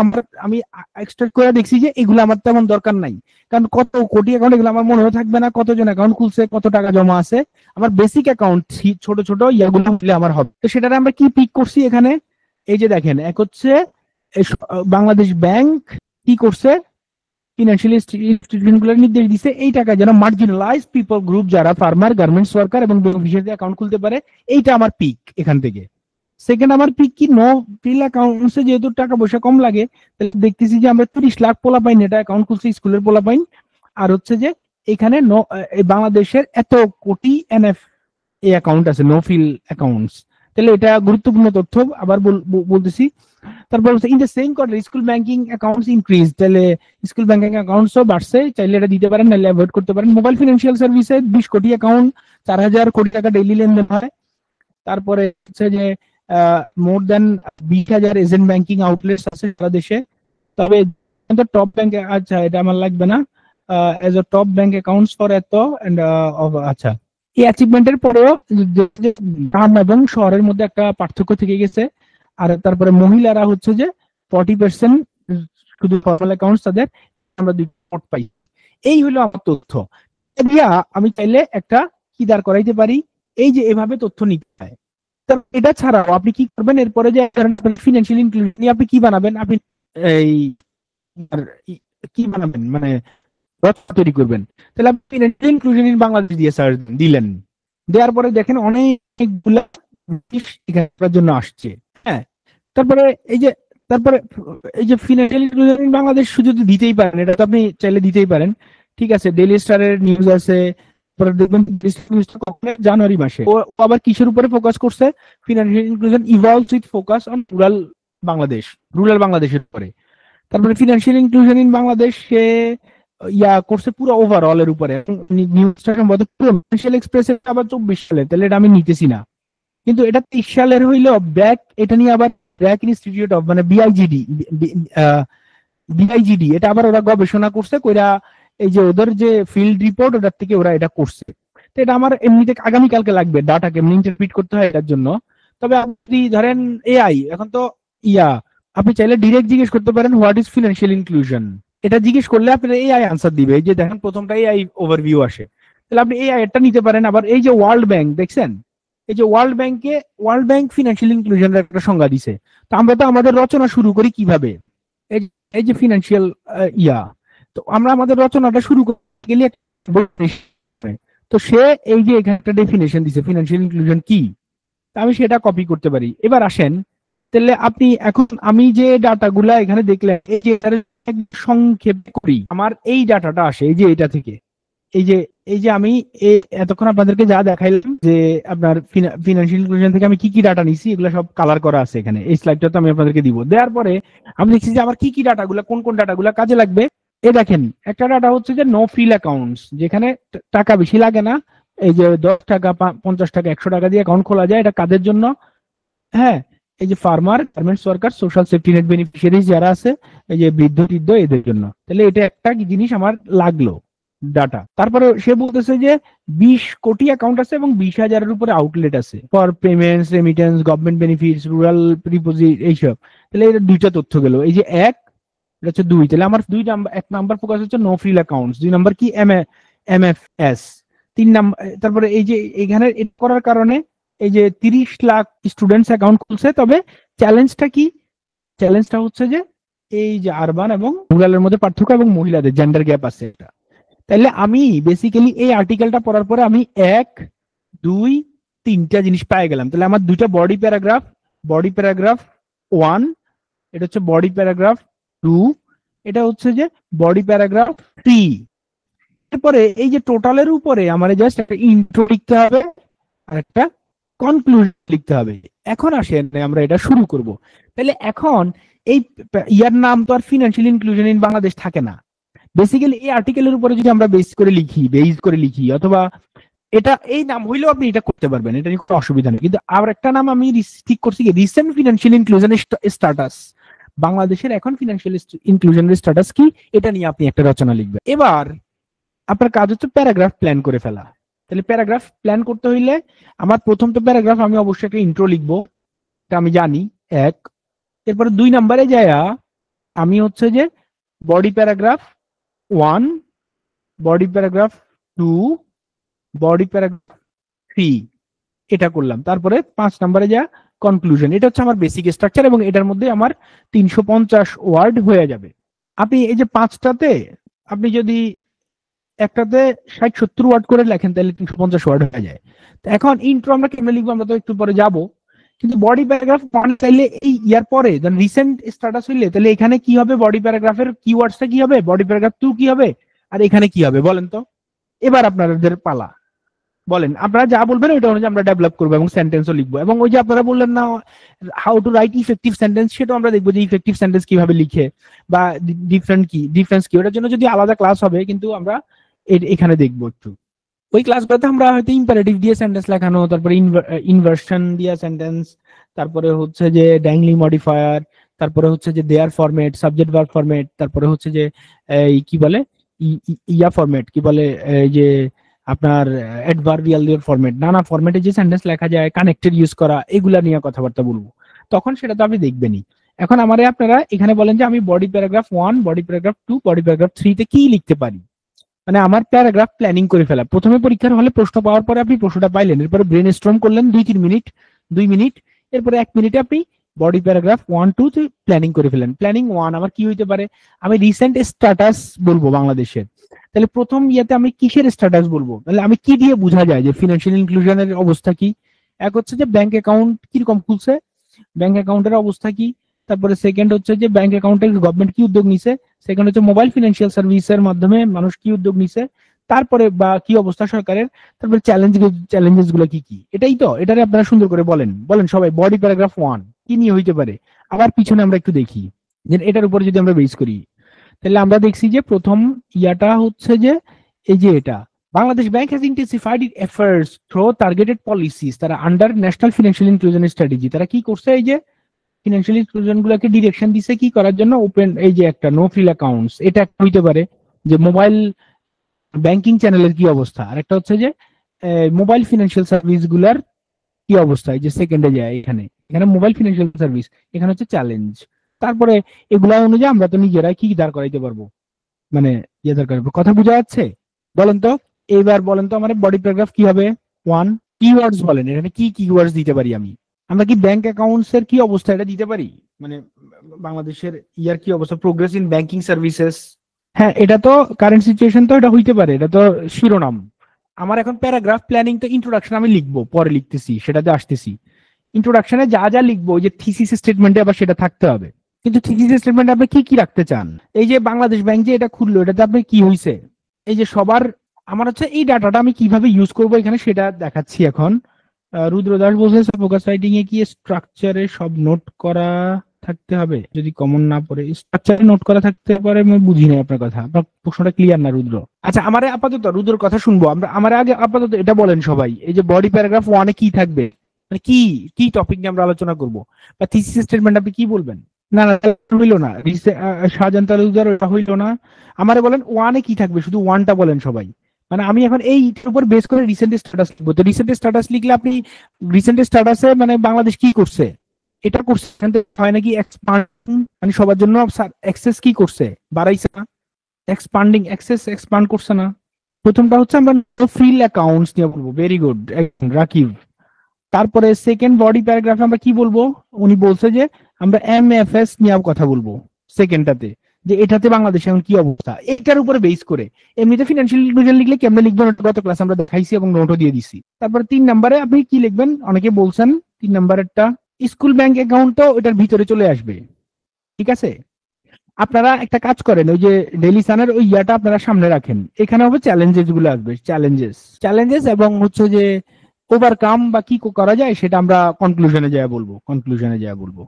আমি এক্সট্রাক্ট করে দেখছি যে এগুলো আমার তেমন দরকার নাই, কারণ কত কোটি অ্যাকাউন্ট এগুলো আমার মনেও থাকবে না, কতজন অ্যাকাউন্ট খুলছে, কত টাকা জমা আছে। আমার বেসিক অ্যাকাউন্ট ছোট ছোট ইয়াগুলো হলে আমার হবে। তো সেটারে আমরা কি পিক করছি এখানে, এই যে দেখেন, এক হচ্ছে বাংলাদেশ ব্যাংক কি করছে, ফিনান্সিয়াল ইনস্টিটিউশন গুলোর নির্দেশ দিচ্ছে এই টাকা যেন মার্জিনালাইজ পিপল গ্রুপ যারা ফার্মার, গার্মেন্টস ওয়ার্কার এবং বেনিফিশিয়ারি অ্যাকাউন্ট খুলতে পারে, এইটা আমার পিক এখান থেকে। সেকেন্ড আমার পিক কি, নো ফিল অ্যাকাউন্টসে যেহেতু টাকা পয়সা কম লাগে, তাহলে দেখতেছি যে আমরা 30 লাখ পোলা পাইন এটা অ্যাকাউন্ট খুলছি, স্কুলের পোলা পাইন। আর হচ্ছে যে এখানে বাংলাদেশের এত কোটি এনএফ এই অ্যাকাউন্ট আছে, নো ফিল অ্যাকাউন্টস। তাহলে এটা গুরুত্বপূর্ণ তথ্য, আবার বলতেছি। তারপর in the same quarter school banking accounts increase, তাহলে স্কুল ব্যাংকিং অ্যাকাউন্টসও বাড়ছে, চাইলে এটা দিতে পারেন, নাহলে অ্যাভয়েড করতে পারেন। মোবাইল ফিনান্সিয়াল সার্ভিসে 20 কোটি অ্যাকাউন্ট, 4000 কোটি টাকা ডেইলি লেনদেন হয়। তারপরে হচ্ছে যে মোর দেন 20,000 এজেন্ট ব্যাংকিং আউটলেটস আছে সারা দেশে। তবে টপ ব্যাংক, আচ্ছা এটা আমার লাগবে না, as a top bank accounts for এত এন্ড আচ্ছা এই অ্যাচিভমেন্টের পরেও গ্রাম এবং শহরের মধ্যে একটা পার্থক্য থেকে গেছে। আর তারপরে মহিলারা হচ্ছে যে 40% শুধু ফর্মাল অ্যাকাউন্টস তাদের, আমরা 2 নোট পাই। এই হলো আমার তথ্য দিয়া আমি চাইলে একটা কি দাঁড় করাইতে পারি, এই যে এভাবে তথ্য নিতে হয়। এটা ছাড়াও আপনি কি করবেন, এরপরে যে ফিনান্সিয়াল ইনক্লুশন নিয়ে আপনি কি বানাবেন, আপনি এই কি বানাবেন মানে তৈরি করবেন। তাহলে আপনি ফিনান্সিয়াল ইনক্লুশন ইন বাংলাদেশ দিয়ে সার্চ দিলেন, দেওয়ার পরে দেখেন অনেকগুলা এখানের জন্য আসছে। হ্যাঁ, তারপরে এই যে ফিনান্সিয়াল ইনক্লুশন ইন বাংলাদেশ শুধু দিতেই পারেন, এটা তো আপনি চাইলে দিতেই পারেন, ঠিক আছে। ডেইলি স্টারের নিউজ আছে, দেখবেন জানুয়ারি মাসে ও আবার কিসের উপরে ফোকাস করছে, financial inclusion evolves with focus on rural বাংলাদেশের উপরে। তারপরে ফিনান্সিয়াল ইনক্লুশন ইন বাংলাদেশ সে ইয়া করছে পুরো ওভারঅল এর উপরে, নিউজটা সম্ভবত পুরো ফিনান্সিয়াল এক্সপ্রেসে আবার 24 সালে, তাহলে এটা আমি নিতেছি না। কিন্তু এটা 23 সালের হইলো ব্যাক, এটা নিয়ে আবার ব্যাক ইনস্টিটিউট অফ মানে বিআইজিডি এটা আবার ওরা গবেষণা করছে, কইরা এই যে ওদের যে ফিল্ড রিপোর্ট ওটার থেকে ওরা এটা করছে। তো এটা আমার এমনিতে আগামীকালকে লাগবে, ডাটা কেমনি ইন্টারপ্রিট করতে হয় এটার জন্য। তবে আপনি ধরেন এআই এখন তো আপনি চাইলে ডিরেক্ট জিজ্ঞেস করতে পারেন হোয়াট ইজ ফিনান্সিয়াল ইনক্লুশন, এটা জিজ্ঞেস করলে আপনার এআই আনসার দিবে। এই যে দেখেন প্রথমটা এআই ওভারভিউ আসে, তাহলে আপনি এআই এটা নিতে পারেন। আবার এই যে ওয়ার্ল্ড ব্যাংক দেখছেন, এই যে ওয়ার্ল্ড ব্যাংক ফিনান্সিয়াল ইনক্লুশনের একটা সংজ্ঞা দিছে। তো আমরা তো আমাদের রচনা শুরু করি কিভাবে, এই যে ফিনান্সিয়াল তো আমরা আমাদের রচনাটা শুরু করতে গেলে তো সে এই যে এখানে একটা ডেফিনেশন দিছে ফিনান্সিয়াল ইনক্লুশন কি, আমি সেটা কপি করতে পারি। এবার আসেন, তাহলে আপনি এখন আমি যে ডাটাগুলা এখানে দেখলেন, এই যে সংক্ষেপ করি, আমার এই ডাটাটা আসে এই যে এটা থেকে, এই যে আমি এতক্ষণ আপনাদেরকে যা দেখাইলাম যে আপনার ফিনান্সিয়াল ইনক্লুশন থেকে আমি কি কি ডাটা নিছি, এগুলো সব কালার করা আছে এখানে। এই স্লাইডটা তো আমি আপনাদেরকে দিব, দেওয়ার পরে আমি দেখছি যে আমার কি কি ডাটাগুলো কোন ডাটাগুলো কাজে লাগবে। দেখেন একটা ডাটা হচ্ছে যে নো ফিল অ্যাকাউন্টস, যেখানে টাকা বেশি লাগে না, এই যে 10 টাকা 50 টাকা 100 টাকা দিয়ে অ্যাকাউন্ট খোলা যায়, এটা কাদের জন্য? হ্যাঁ, এই যে farmer, garments worker, social safety net beneficiaries যারা আছে, এই যে বৃদ্ধ এদের জন্য। তাহলে এটা একটা জিনিস আমার লাগলো ডাটা। তারপরে সে বলতেছে যে 20 কোটি অ্যাকাউন্ট আছে এবং 20,000-এর উপরে আউটলেট আছে for payments, remittance, government benefits, rural deposit, এইসব। তাহলে এটা দুইটা তথ্য গেল, এই যে এক, এটা হচ্ছে 2। তাহলে আমার 2 নাম্বার, 1 নাম্বার ফোকাস হচ্ছে নো ফ্রিল অ্যাকাউন্টস, 2 নাম্বার কি এমএফএস, 3 নাম্বার। তারপরে এই যে এখানে করার কারণে এই যে 30 লাখ স্টুডেন্টস অ্যাকাউন্ট খুলছে। তবে চ্যালেঞ্জটা কি, চ্যালেঞ্জটা হচ্ছে যে এই যে আরবান এবং রুরালের মধ্যে পার্থক্য এবং মহিলাদের জেন্ডার গ্যাপ আছে এটা। তাহলে আমি বেসিক্যালি এই আর্টিকেলটা পড়ার পরে আমি 1, 2, 3টা জিনিস পেয়ে গেলাম। তাহলে আমার দুইটা বডি প্যারাগ্রাফ 1, এটা হচ্ছে বডি প্যারাগ্রাফ 2, এটা হচ্ছে যে বডি প্যারাগ্রাফ 3। এরপরে এই যে টোটালের উপরে আমার জাস্ট একটা ইন্ট্রো লিখতে হবে আর একটা কনক্লুশন লিখতে হবে। এখন আসেন আমরা এটা শুরু করব। তাহলে এখন এই ইয়ার নাম তো আর ফিনান্সিয়াল ইনক্লুশন ইন বাংলাদেশ থাকে না, বেসিক্যালি এই আর্টিকেলের উপরে যদি আমরা বেস করে লিখি অথবা এটা এই নাম হইলেও আপনি এটা করতে পারবেন, এটা নিয়ে কোনো অসুবিধা নেই। কিন্তু আর একটা নাম আমি ঠিক করছি কি, রিসেন্ট ফিনান্সিয়াল ইনক্লুশন স্ট্যাটাস, বাংলাদেশের এখন ফিনান্সিয়াল ইনক্লুশনের স্ট্যাটাস কি, এটা নিয়ে আপনি একটা রচনা লিখবেন। এবার আপনার কাজ হচ্ছে প্যারাগ্রাফ প্ল্যান করে ফেলা। তাহলে প্যারাগ্রাফ প্ল্যান করতে হইলে আমার প্রথম তো প্যারাগ্রাফ আমি অবশ্যই একটা ইন্ট্রো লিখবো, এটা আমি জানি এক। এরপরে 2 নম্বরে যায়া আমি হচ্ছে যে body paragraph 1, body paragraph 2, body paragraph 3 এটা করলাম। তারপরে 5 নম্বরে যা কনক্লুশন, এটা হচ্ছে আমার বেসিক স্ট্রাকচার এবং এটার মধ্যে আমার 350 ওয়ার্ড হয়ে যাবে। আপনি এই যে 5টাতে আপনি যদি একটাতে 60-70 ওয়ার্ড করে লেখেন তাহলে 350 ওয়ার্ড হয়ে যায়। তো এখন ইন্ট্রো আমরা কেমনে লিখবো আমরা তো একটু পরে যাব, কিন্তু বডি প্যারাগ্রাফ 1 চাইলে এই ইয়ার পরে রিসেন্ট স্ট্যাটাস হইলে তাহলে এখানে কি হবে, বডি প্যারাগ্রাফের কিওয়ার্ডসটা কি হবে, বডি প্যারাগ্রাফ 2 কি হবে, আর এখানে কি হবে বলেন তো। এবার আপনাদের পালা, বলেন আপনারা যা বলবেন ওইটা অনুযায়ী আমরা ডেভেলপ করবো এবং সেন্টেন্সও লিখবো। এবং ওই যে আপনারা বললেন না how to right effective sentence, সেটাও আমরা দেখবো যে ইফেক্টিভ সেন্টেন্স কিভাবে লিখে বা ডিফারেন্স কি, ওটার জন্য যদি আলাদা ক্লাস হবে, কিন্তু আমরা এখানে দেখবো একটু। ওই ক্লাসগুলোতে আমরা হয়তো ইম্পারেটিভ দিয়ে সেন্টেন্স লেখানো, তারপরে ইনভার্সন দিয়ে সেন্টেন্স, তারপরে হচ্ছে যে ড্যাংলিং মডিফায়ার, তারপরে হচ্ছে যে দেয়ার ফরম্যাট, সাবজেক্ট ভার্ব ফরম্যাট, তারপরে হচ্ছে যে এই কি বলে ইয়া ফরম্যাট, কি বলে এই যে আপনার অ্যাডভার্বিয়াল ফরম্যাট, নানা ফরম্যাটে যে সেন্টেন্স লেখা যায়, কানেক্টেড ইউজ করা, এগুলা নিয়ে কথাবার্তা বলবো। তখন সেটা তো আপনি দেখবেনই। এখন আমারে আপনারা এখানে বলেন যে আমি body paragraph 1, body paragraph 2, body paragraph 3 তে কি লিখতে পারি। মানে আমার প্যারাগ্রাফ প্ল্যানিং করে ফেলা, প্রথমে পরীক্ষার হলে প্রশ্ন পাওয়ার পরে আপনি প্রশ্নটা পাইলেন, এরপরে ব্রেন স্টর্ম করলেন 2-3 মিনিট, 2 মিনিট, এরপরে 1 মিনিটে আপনি বডি প্যারাগ্রাফ 1, 2 তে প্ল্যানিং করে ফেলেন। প্ল্যানিং 1 আমার কি হইতে পারে, আমি রিসেন্ট স্ট্যাটাস বলবো বাংলাদেশের। তাহলে প্রথম ইয়েতে আমি কিসের স্ট্যাটাস বলবো, তাহলে আমি কি দিয়ে বোঝা যায় যে ফিনান্সিয়াল ইনক্লুশনের অবস্থা কি। এক হচ্ছে যে ব্যাংক অ্যাকাউন্ট কিরকম খুলছে, ব্যাংক অ্যাকাউন্টের অবস্থা কি। তারপরে সেকেন্ড হচ্ছে যে ব্যাংক অ্যাকাউন্টে গভর্নমেন্ট কি উদ্যোগ নিছে। সেকেন্ড হচ্ছে মোবাইল ফিনান্সিয়াল সার্ভিসের মাধ্যমে মানুষ কি উদ্যোগ নিছে, তারপরে বা কি অবস্থা সরকারের, তারপরে চ্যালেঞ্জেস গুলো কি কি। এটাই তো, এটারে আপনারা সুন্দর করে বলেন বলেন সবাই। বডি প্যারাগ্রাফ 1 কি নিয়ে হইতে পারে, আবার পিছনে আমরা একটু দেখি যে এটার উপরে যদি আমরা বেস করি, তাহলে আমরা দেখছি যে প্রথম ইয়াটা হচ্ছে যে এই যে এটা, Bangladesh bank has intensified it efforts through targeted policies, তারা under national financial inclusion strategy তারা কি করছে, এই যে ফিনান্সিয়াল ইনক্লুশন গুলোকে ডিরেকশন দিছে কি করার জন্য। ওপেন এই যে একটা নো ফ্রিল অ্যাকাউন্টস, এটা একটা হইতে পারে যে মোবাইল ব্যাংকিং চ্যানেলের কি অবস্থা, আর একটা হচ্ছে যে মোবাইল ফিনান্সিয়াল সার্ভিস গুলার কি অবস্থা, এই যে সেকেন্ডে যায় এখানে, এখানে মোবাইল ফিনান্সিয়াল সার্ভিস, এখানে হচ্ছে চ্যালেঞ্জ। তারপরে এগুলা অনুযায়ী আমরা তো নিজেরাই কি দাঁড় করাইতে পারবো, মানে ইয়ে দাঁড় করাইবো। কথা বোঝা যাচ্ছে বলেন তো। এইবার বলেন তো আমার বডি প্যারাগ্রাফ কি হবে 1, কিওয়ার্ডস বলেন, এখানে কি কিওয়ার্ডস দিতে পারি আমি। আমরা কি ব্যাংক অ্যাকাউন্টস এর কি অবস্থা এটা দিতে পারি, মানে বাংলাদেশের ইয়ার কি অবস্থা, প্রোগ্রেস ইন ব্যাংকিং সার্ভিসেস। হ্যাঁ এটা তো কারেন্ট সিচুয়েশন, তো এটা হইতে পারে, এটা তো শিরোনাম। আমার এখন প্যারাগ্রাফ প্ল্যানিং তো ইন্ট্রোডাকশন আমি লিখবো, পরে লিখতেছি, সেটাতে আসতেছি। ইন্ট্রোডাকশনে যা যা লিখবো ওই যে থিসিস স্টেটমেন্টে আবার সেটা থাকতে হবে। কিন্তু থিসিস স্টেটমেন্টে আপনি কি কি রাখতে চান, এই যে বাংলাদেশ ব্যাংক যে এটা খুললো এটাতে আপনি কি হয়েছে, এই যে সবার, আমার হচ্ছে এই ডাটাটা আমি কিভাবে ইউজ করবো এখানে সেটা দেখাচ্ছি এখন। রুদ্র দাস বলছে ফোকাস রাইটিং এ কি স্ট্রাকচারে সব নোট করা থাকতে হবে, যদি কমন না পড়ে স্ট্রাকচারে নোট করা থাকতে পারে। আমি বুঝি নাই আপনার কথা, আপনার প্রশ্নটা ক্লিয়ার না রুদ্র। আচ্ছা আমারে আপাতত রুদ্রর কথা শুনবো আমরা, আমার আগে আপাতত এটা বলেন সবাই, এই যে বডি প্যারাগ্রাফ 1 এ কি থাকবে, মানে কি কি টপিক নিয়ে আমরা আলোচনা করব, বা থিসিস স্টেটমেন্ট আপনি কি বলবেন। না না হইলো না, শাহজাহান তালুকদার ওটা হইলো না। আমারে বলেন 1 এ কি থাকবে, শুধু 1টা বলেন সবাই। মানে আমি এখন এইটার উপর বেস করে রিসেন্ট স্ট্যাটাস লিখবো। তো রিসেন্ট স্ট্যাটাস লিখলে আপনি রিসেন্ট স্ট্যাটাসে মানে বাংলাদেশ কি করছে এটা করছে, হয় নাকি এক্সপান্ডিং, মানে সবার জন্য অ্যাক্সেস কি করছে, বাড়াইছে না, এক্সপান্ডিং অ্যাক্সেস এক্সপান্ড করছে না। প্রথমটা হচ্ছে আমরা ফ্রিল অ্যাকাউন্টস নিয়ে বলবো, ভেরি গুড রাকিব। তারপরে সেকেন্ড বডি প্যারাগ্রাফে আমরা কি বলবো, উনি বলছে যে আমরা এমএফএস নিয়ে কথা বলবো সেকেন্ডটাতে, যে এটাতে বাংলাদেশে এখন কি অবস্থা, এটার উপরে বেস করে। এমনিতে ফিনান্সিয়াল ইনক্লুশন লিখলে কেমনে লিখবেন গত ক্লাস আমরা দেখাইছি এবং নোটও দিয়ে দিছি। তারপরে 3 নম্বরে আপনি কি লিখবেন, অনেকে বলছেন 3 নম্বরেরটা স্কুল ব্যাংক অ্যাকাউন্ট, তো এটার ভিতরে চলে আসবে, ঠিক আছে। আপনারা একটা কাজ করেন, ওই যে ডেইলি সানের ওই ইয়াটা আপনারা সামনে রাখেন, এখানে হবে চ্যালেঞ্জেস গুলো আসবে, চ্যালেঞ্জেস এবং হচ্ছে যে ওভারকাম বা কি করা যায় সেটা আমরা কনক্লুশনে যায় বলবো,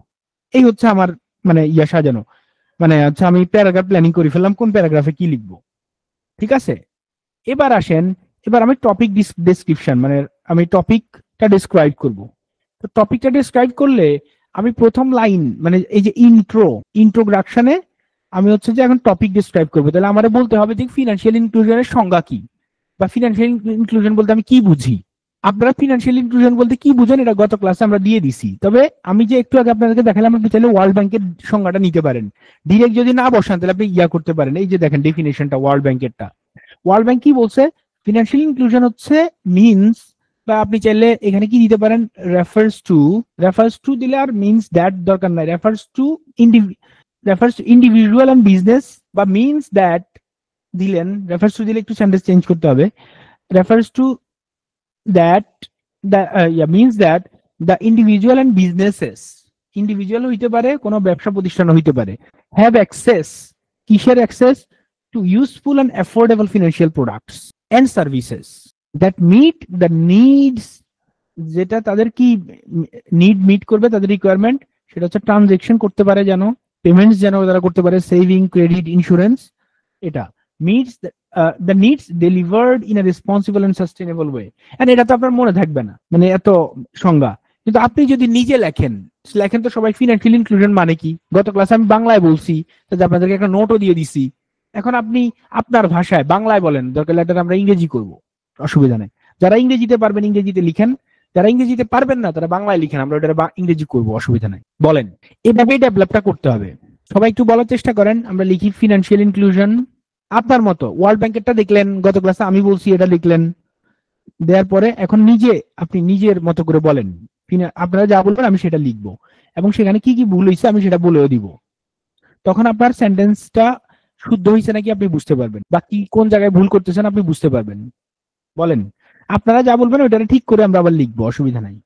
এই হচ্ছে আমার মানে ইয়া সাজানো। মানে আচ্ছা আমি প্যারাগ্রাফ প্ল্যানিং করে ফেললাম কোন প্যারাগ্রাফে কি লিখবো, ঠিক আছে। এবার আসেন, এবার আমি টপিক ডেসক্রিপশন মানে আমি টপিকটা ডিসক্রাইব করব। তো টপিকটা ডিসক্রাইব করলে আমি প্রথম লাইন মানে এই যে ইন্ট্রোডাকশনে আমি হচ্ছে যে এখন টপিক ডিসক্রাইব করবো, তাহলে আমারে বলতে হবে যে ফিনান্সিয়াল ইনক্লুশনের সংজ্ঞা কি, বা ফিনান্সিয়াল ইনক্লুশন বলতে আমি কি বুঝি। আপনারা ফিনান্সিয়াল ইনক্লুশন বলতে কি বুঝেন এটা গত ক্লাসে আমরা দিয়ে দিছি, তবে আমি যে একটু আগে আপনাদেরকে দেখালাম আপনি চাইলে ওয়ার্ল্ড ব্যাংকের সংজ্ঞাটা নিতে পারেন। ডিরেক্ট যদি না বসান তাহলে আপনি ইয়া করতে পারেন, এই যে দেখেন ডেফিনেশনটা ওয়ার্ল্ড ব্যাংকেরটা। ওয়ার্ল্ড ব্যাংক কি বলছে, ফিনান্সিয়াল ইনক্লুশন হচ্ছে মিনস, বা আপনি চাইলে এখানে কি দিতে পারেন রেফার্স টু দিলে আর মিনস দ্যাট দরকার নাই, refers to individual and business, বা মিনস দ্যাট দিলেন, রেফার্স টু দিলে একটু সেন্টেন্স চেঞ্জ করতে হবে, refers to that means that the individual and businesses, individual হইতে পারে কোনো ব্যবসা প্রতিষ্ঠান হইতে পারে, হ্যাভ অ্যাক্সেস, কিসের access, to useful and affordable financial products and services that meet the needs, যেটা তাদের কি নিড মিট করবে, তাদের রিকোয়ারমেন্ট, সেটা হচ্ছে ট্রানজেকশন করতে পারে যেন, পেমেন্টস যেন তারা করতে পারে, সেভিং, ক্রেডিট, ইন্স্যুরেন্স, এটা meets the needs delivered in a responsible and sustainable way. And এটা তো আপনার মনে থাকবে না, মানে এত সংজ্ঞা, কিন্তু আপনি যদি নিজে লেখেন তো সবাই ফিনান্সিয়াল ইনক্লুশন মানে কি, গত ক্লাসে আমি বাংলায় বলছি, আপনাদেরকে একটা নোটও দিয়ে দিছি। এখন আপনি আপনার ভাষায় বাংলায় বলেন, দরকার লেটার আমরা ইংরেজি করব, অসুবিধা নেই। যারা ইংরেজিতে পারবেন ইংরেজিতে লিখেন, যারা ইংরেজিতে পারবেন না তারা বাংলায় লিখেন, আমরা ওটা ইংরেজি করব, অসুবিধা নাই। বলেন, এভাবেই ডেভেলপটা করতে হবে। সবাই একটু বলার চেষ্টা করেন। আমরা লিখি ফিনান্সিয়াল ইনক্লুশন, আপনার মতো ওয়ার্ল্ড ব্যাংকেরটা দেখলেন, গত ক্লাসে আমি বলছি এটা লিখলেন, দেওয়ার পরে এখন আপনি নিজের মতো করে বলেন, আপনারা যা বলবেন আমি সেটা লিখবো, এবং সেখানে কি কি ভুল হয়েছে আমি সেটা বলেও দিব। তখন আপনার সেন্টেন্সটা শুদ্ধ হয়েছে নাকি আপনি বুঝতে পারবেন, বা কি কোন জায়গায় ভুল করতেছেন আপনি বুঝতে পারবেন। বলেন, আপনারা যা বলবেন ওইটা ঠিক করে আমরা আবার লিখবো, অসুবিধা নাই।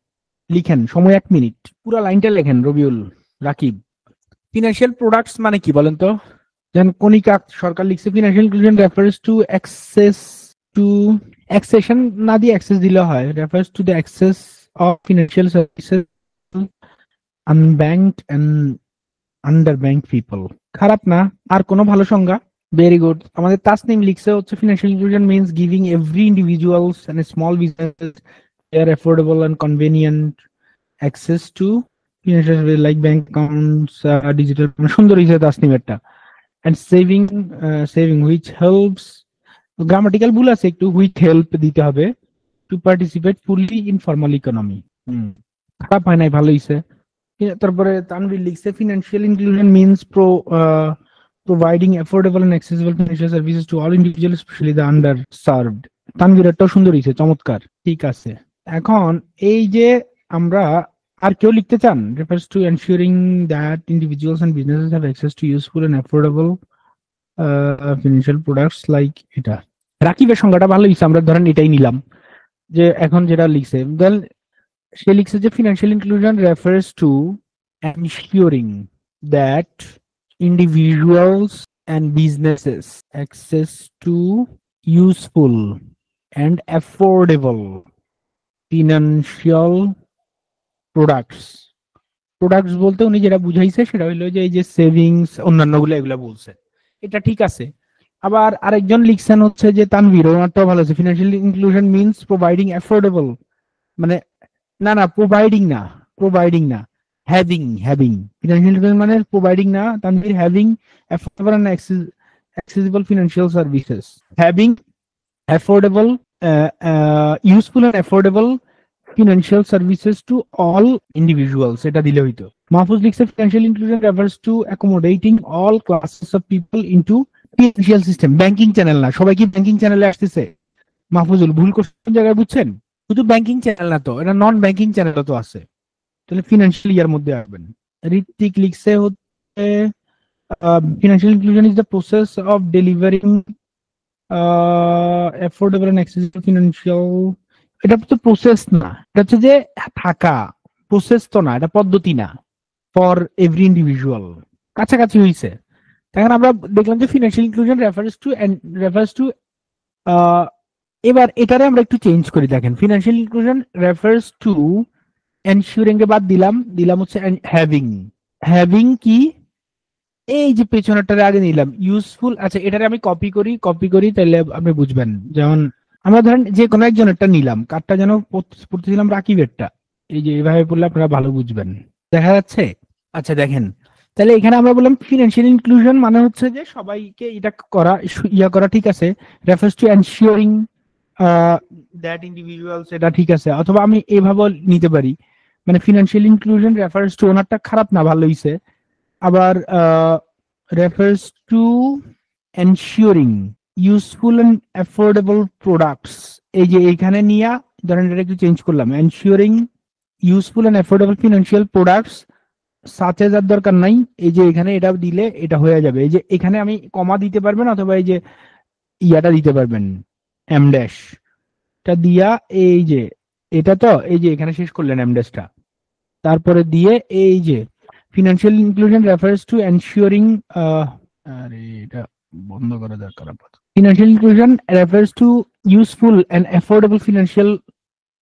লিখেন, সময় 1 মিনিট, পুরো লাইনটা লেখেন। রবিউল, রাকিব, ফিনান্সিয়াল প্রোডাক্টস মানে কি বলেন তো? যেন কণিকা সরকার লিখছে financial inclusion refers to accession না দিয়ে অ্যাক্সেস দিলে হয়, refers to the access of financial services unbanked and underbanked people. খারাপ না, আর কোনো ভালো সংজ্ঞা? Very good. আমাদের তাসনিম লিখছে হচ্ছে financial inclusion means giving every individuals and small business fair, affordable and convenient access to financial like bank accounts, digital. সুন্দর হিসেবে তাসনিম একটা, and saving which helps, grammatical ভুল আছে একটু, which help দিতে হবে, to participate fully in formal economy। খারাপ হয় নাই, ভালো হইছে। তারপরে তানভীর লিখছে financial inclusion means providing affordable and accessible financial services to all individuals, especially the underserved। Tanvir এটাও সুন্দর হইছে, চমৎকার, ঠিক আছে। এখন এই যে আমরা, আর কেউ লিখতে চান, refers to ensuring that individuals and businesses have access to useful and affordable financial products like, এটা রাকিবের সংজ্ঞাটা ভালো হইছে, আমরা ধরেন এটাই নিলাম। যে এখন যেটা লিখছে, দেন সে লিখছে যে financial inclusion refers to ensuring that individuals and businesses access to useful and affordable financial products বলতে উনি যেটা বুঝাইছে সেটা হইলো যে এই যে সেভিংস অন্যান্য গুলো এগুলা বলছে, এটা ঠিক আছে। আবার আরেকজন লিখছেন হচ্ছে যে তানভীর, ওনারটাও ভালো আছে, financial inclusion means providing affordable, মানে না প্রোভাইডিং না, হ্যাভিং ফিনান্সিয়াল ইনক্লুশন মানে প্রোভাইডিং না, Tanvir having affordable and accessible financial services, having affordable useful and affordable financial services to all individuals, এটা দিলে হইতো। মাহফুজ লিখছে financial inclusion refers to accommodating all classes of people into financial system, banking channel না, সবাই কি banking চ্যানেলে আসতেছে? মাহফুজুল ভুল কোন জায়গায় বুঝছেন, শুধু ব্যাংকিং চ্যানেল না তো, এটা নন ব্যাংকিং চ্যানেলও তো আছে, তাহলে ফিনান্সিয়াল ইয়ার মধ্যে আসবেন। ঋত্বিক লিখছে হচ্ছে financial inclusion is the process of delivering affordable and accessible financial, এটা তো প্রসেস না, এটা হচ্ছে যে থাকা, প্রসেস তো না, এটা পদ্ধতি না, ফর এভরি ইন্ডিভিজুয়াল, কাছাকাছি হইছে। এখন আমরা দেখলাম যে ফিনান্সিয়াল ইনক্লুশন রেফার্স টু এবার এটারে আমরা একটু চেঞ্জ করি, দেখেন financial inclusion refers to ensuring এর বাদ দিলাম হচ্ছে হ্যাভিং কি এই যে পেছনেরটার আগে নিলাম ইউজফুল। আচ্ছা এটারে আমি কপি করি তাহলে আপনি বুঝবেন। যেমন আমরা ধরেন যে কোনো একজনেরটা নিলাম, কারটা যেন পড়তেছিলাম রাকিবেরটা, এই যে এইভাবে পড়লে আপনারা ভালো বুঝবেন। দেখা যাচ্ছে? আচ্ছা দেখেন, তাহলে এখানে আমরা বললাম ফিনান্সিয়াল ইনক্লুশন মানে হচ্ছে যে সবাইকে এটা করা, ইয়া করা, ঠিক আছে, refers to ensuring that individuals, এটা ঠিক আছে। অথবা আমি এভাবে নিতে পারি, মানে ফিনান্সিয়াল ইনক্লুশন রেফার্স টু, ওনারটা খারাপ না, ভালো হইছে। আবার refers to ensuring useful and affordable products, এই যে এইখানে নিয়ে ধরেন এটা একটু চেঞ্জ করলাম, ensuring useful and affordable financial products সাথে যার দরকার নাই, এই যে এখানে এটা দিলে এটা হয়ে যাবে। এই যে এখানে আমি কমা দিতে পারবেন অথবা এই যে ইয়াটা দিতে পারবেন, এম ড্যাশ টা দিয়া, এই যে এটা তো এই যে এখানে শেষ করলেন এম ড্যাশটা, তারপরে দিয়ে এই যে financial inclusion refers to ensuring, আরে এটা বন্ধ করা দরকার আপাতত। Financial inclusion refers to useful and affordable financial